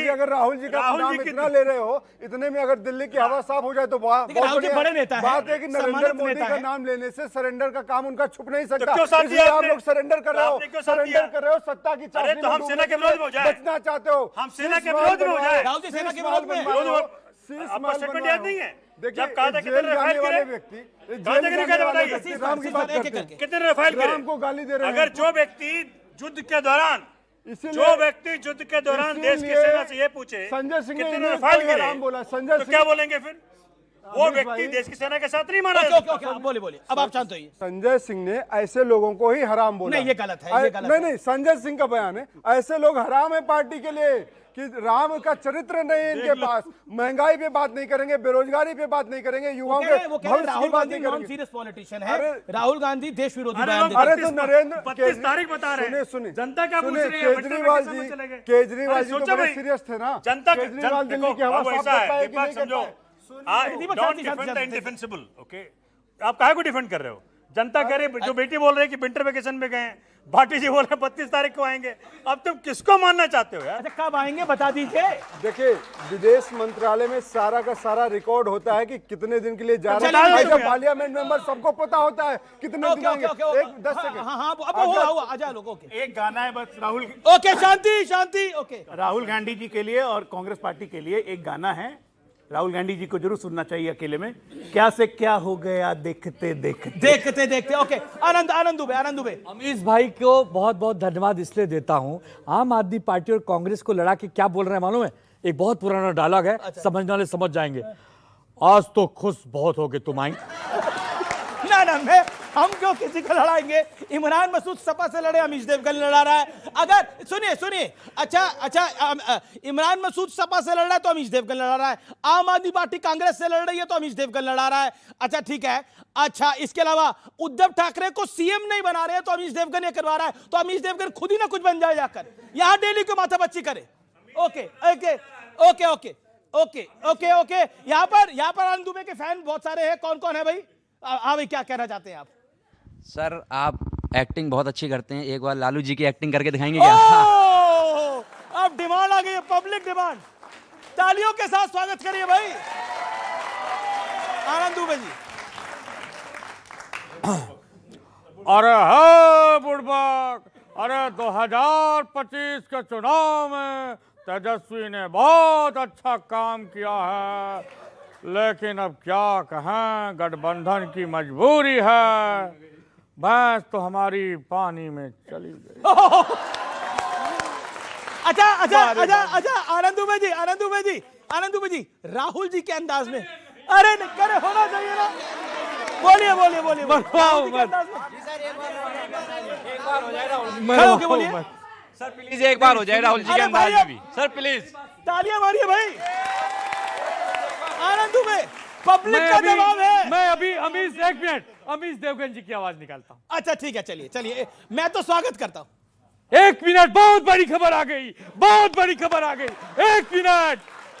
अगर राहुल जी का नाम इतना ले रहे हो, इतने में अगर दिल्ली की हवा साफ हो जाए तो बहुत बड़े नेता है। बात है कि नरेंद्र मोदी का नाम लेने से सरेंडर का काम उनका छुप नहीं सकता। क्यों साथ दिया आप लोग सरेंडर कर रहे हो, सत्ता की चाबी तो हम सेना के विरोध में हो जाए, बचना चाहते हो, हम सेना के विरोध में हो जाए। राहुल जी सेना के विरोध में आपको स्टेटमेंट याद नहीं है? देखिए जब कहा था कितने रफाल गिरे, कितने रफाल गिरे, राम को गाली दे रहे हैं। अगर जो व्यक्ति युद्ध के दौरान देश की सेना से ये पूछे संजय सिंह ने कितने रफाल गिरे, राम बोला, संजय तो क्या बोलेंगे फिर? वो व्यक्ति देश की सेना के साथ नहीं माना। बोलिए अब आप शांत होइए। संजय सिंह ने ऐसे लोगों को ही हराम बोला। नहीं ये गलत है, नहीं संजय सिंह का बयान है, ऐसे लोग हराम है पार्टी के लिए कि राम का चरित्र नहीं है इनके पास, महंगाई पे बात नहीं करेंगे, बेरोजगारी पे बात नहीं करेंगे, युवाओं के Rahul Gandhi non serious politician है, राहुल गांधी देश विरोधी बयान देते हैं। अरे तो नरेंद्र 32 तारीख बता रहे हैं, सुनिए जनता क्या पूछ रही है? केजरीवाल जी तो बड़े सीरियस थे ना, जनता केजरीवाल दिल्ली की हवा साफ करता है कि नहीं करता है? Don't defend the indefensible. Okay, आप काहे को डिफेंड कर रहे हो? जनता कह रही है, जो बेटी बोल रही है कि विंटर वेकेशन में गए हैं, भाटी जी बोल रहे हैं 32 तारीख को आएंगे, अब तुम किसको मानना चाहते हो यार? कब आएंगे बता दीजिए। देखिए विदेश मंत्रालय में सारा का सारा रिकॉर्ड होता है कि कितने दिन के लिए जा रहे हैं, पार्लियामेंट मेंबर सबको पता होता है कितने दिन आएंगे। 10 सेकंड आ लोग। एक गाना है बस राहुल, ओके शांति। ओके राहुल गांधी जी के लिए और कांग्रेस पार्टी के लिए एक गाना है, राहुल गांधी जी को जरूर सुनना चाहिए अकेले में। क्या से क्या हो गया देखते देखते। ओके आनंद दुबे। अमीश भाई को बहुत बहुत धन्यवाद इसलिए देता हूं, आम आदमी पार्टी और कांग्रेस को लड़ा के क्या बोल रहे हैं मालूम है? एक बहुत पुराना डायलॉग है, समझने वाले समझ जाएंगे। आज तो खुश बहुत हो गए तुम आई। ना हम क्यों किसी को लड़ाएंगे? इमरान मसूद सपा से लड़े, अमीश देवगन लड़ा रहा है। अगर सुनिए अच्छा इमरान मसूद सपा से लड़ रहा है तो अमीश देवगन लड़ा रहा है, आम आदमी पार्टी कांग्रेस से लड़ रही है तो अमीश देवगन लड़ा रहा है। अच्छा ठीक है, अच्छा इसके अलावा उद्धव ठाकरे को सीएम नहीं बना रहे हैं तो अमीश देवगन ये करवा रहा है, तो अमीश देवगन खुद ही ना कुछ बन जाए जाकर, यहां डेली को माथापच्ची करे। ओके यहाँ पर आनंद दुबे के फैन बहुत सारे हैं। कौन है भाई? हाँ भाई, क्या कहना चाहते हैं आप? सर आप एक्टिंग बहुत अच्छी करते हैं, एक बार लालू जी की एक्टिंग करके दिखाएंगे क्या? अब डिमांड आ गई है, पब्लिक डिमांड। तालियों के साथ स्वागत करिए भाई आनंद दुबे जी। अरे हाँ बुढ़बाक, अरे 2025 के चुनाव में तेजस्वी ने बहुत अच्छा काम किया है, लेकिन अब क्या कहें, गठबंधन की मजबूरी है, भैंस तो हमारी पानी में चली गई। अच्छा, आनंद दुबे जी, राहुल जी के अंदाज में, अरे करे होना चाहिए ना, बोलिए। बोलिए सर प्लीज एक बार हो जाए राहुल जी के अंदाज में भी, सर प्लीज तालियां मारिए भाई। आनंद दुबे, पब्लिक का जवाब है। मैं अभी अमीश देवगन जी की आवाज निकालता हूँ। अच्छा ठीक है, चलिए मैं तो स्वागत करता हूँ। 1 मिनट, बहुत बड़ी खबर आ गई, एक मिनट,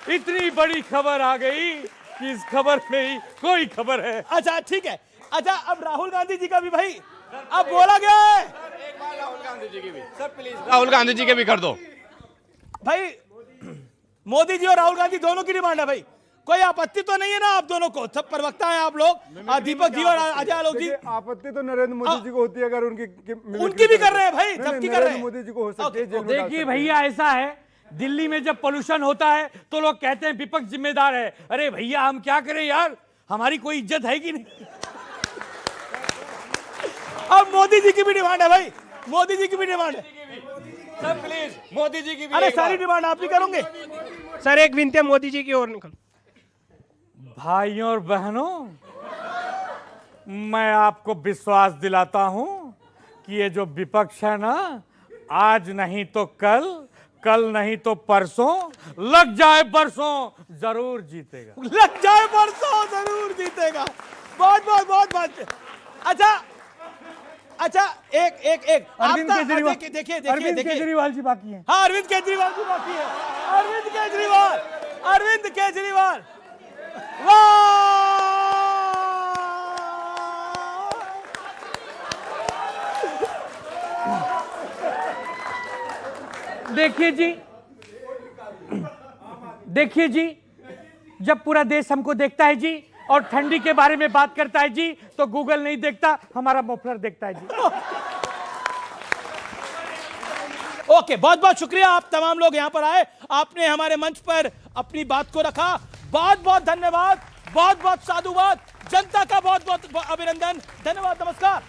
इतनी बड़ी खबर आ गई कि इस खबर में ही कोई खबर है। अच्छा ठीक है, अच्छा अब राहुल गांधी जी का भी भाई अब बोला गया है। राहुल गांधी जी की भी सर प्लीज, राहुल गांधी जी के भी कर दो भाई। मोदी जी और राहुल गांधी दोनों की डिमांड है भाई, कोई आपत्ति तो नहीं है ना आप दोनों को? सब प्रवक्ता हैं आप लोग, दीपक जी और अजय आलोक जी। आपत्ति तो नरेंद्र मोदी जी को होती है, अगर उनकी भी कर रहे हैं भाई, सबकी कर रहे हैं। मोदी जी को हो सकती है। देखिए भैया, ऐसा है, दिल्ली में जब पोल्यूशन होता है तो लोग कहते हैं विपक्ष जिम्मेदार है। अरे भैया, हम क्या करें यार, हमारी कोई इज्जत है कि नहीं? अब मोदी जी की भी डिमांड है भाई, मोदी जी की भी डिमांड है। सर प्लीज मोदी जी की भी। अरे सारी डिमांड आप ही करोगे सर, एक विनती है मोदी जी की ओर निकल। भाइयों और बहनों, मैं आपको विश्वास दिलाता हूं कि ये जो विपक्ष है ना, आज नहीं तो कल नहीं तो परसों, लग जाए परसों जरूर जीतेगा। बहुत। अच्छा एक अरविंद केजरीवाल, देखिए अरविंद केजरीवाल जी बाकी हैं। हाँ, अरविंद केजरीवाल जी बाकी है। अरविंद केजरीवाल वाह! देखिए जी, जब पूरा देश हमको देखता है जी और ठंडी के बारे में बात करता है जी, तो गूगल नहीं देखता, हमारा मफलर देखता है जी। ओके, बहुत बहुत शुक्रिया आप तमाम लोग यहां पर आए, आपने हमारे मंच पर अपनी बात को रखा। बहुत बहुत धन्यवाद, बहुत बहुत साधुवाद, जनता का बहुत बहुत अभिनंदन, धन्यवाद, नमस्कार।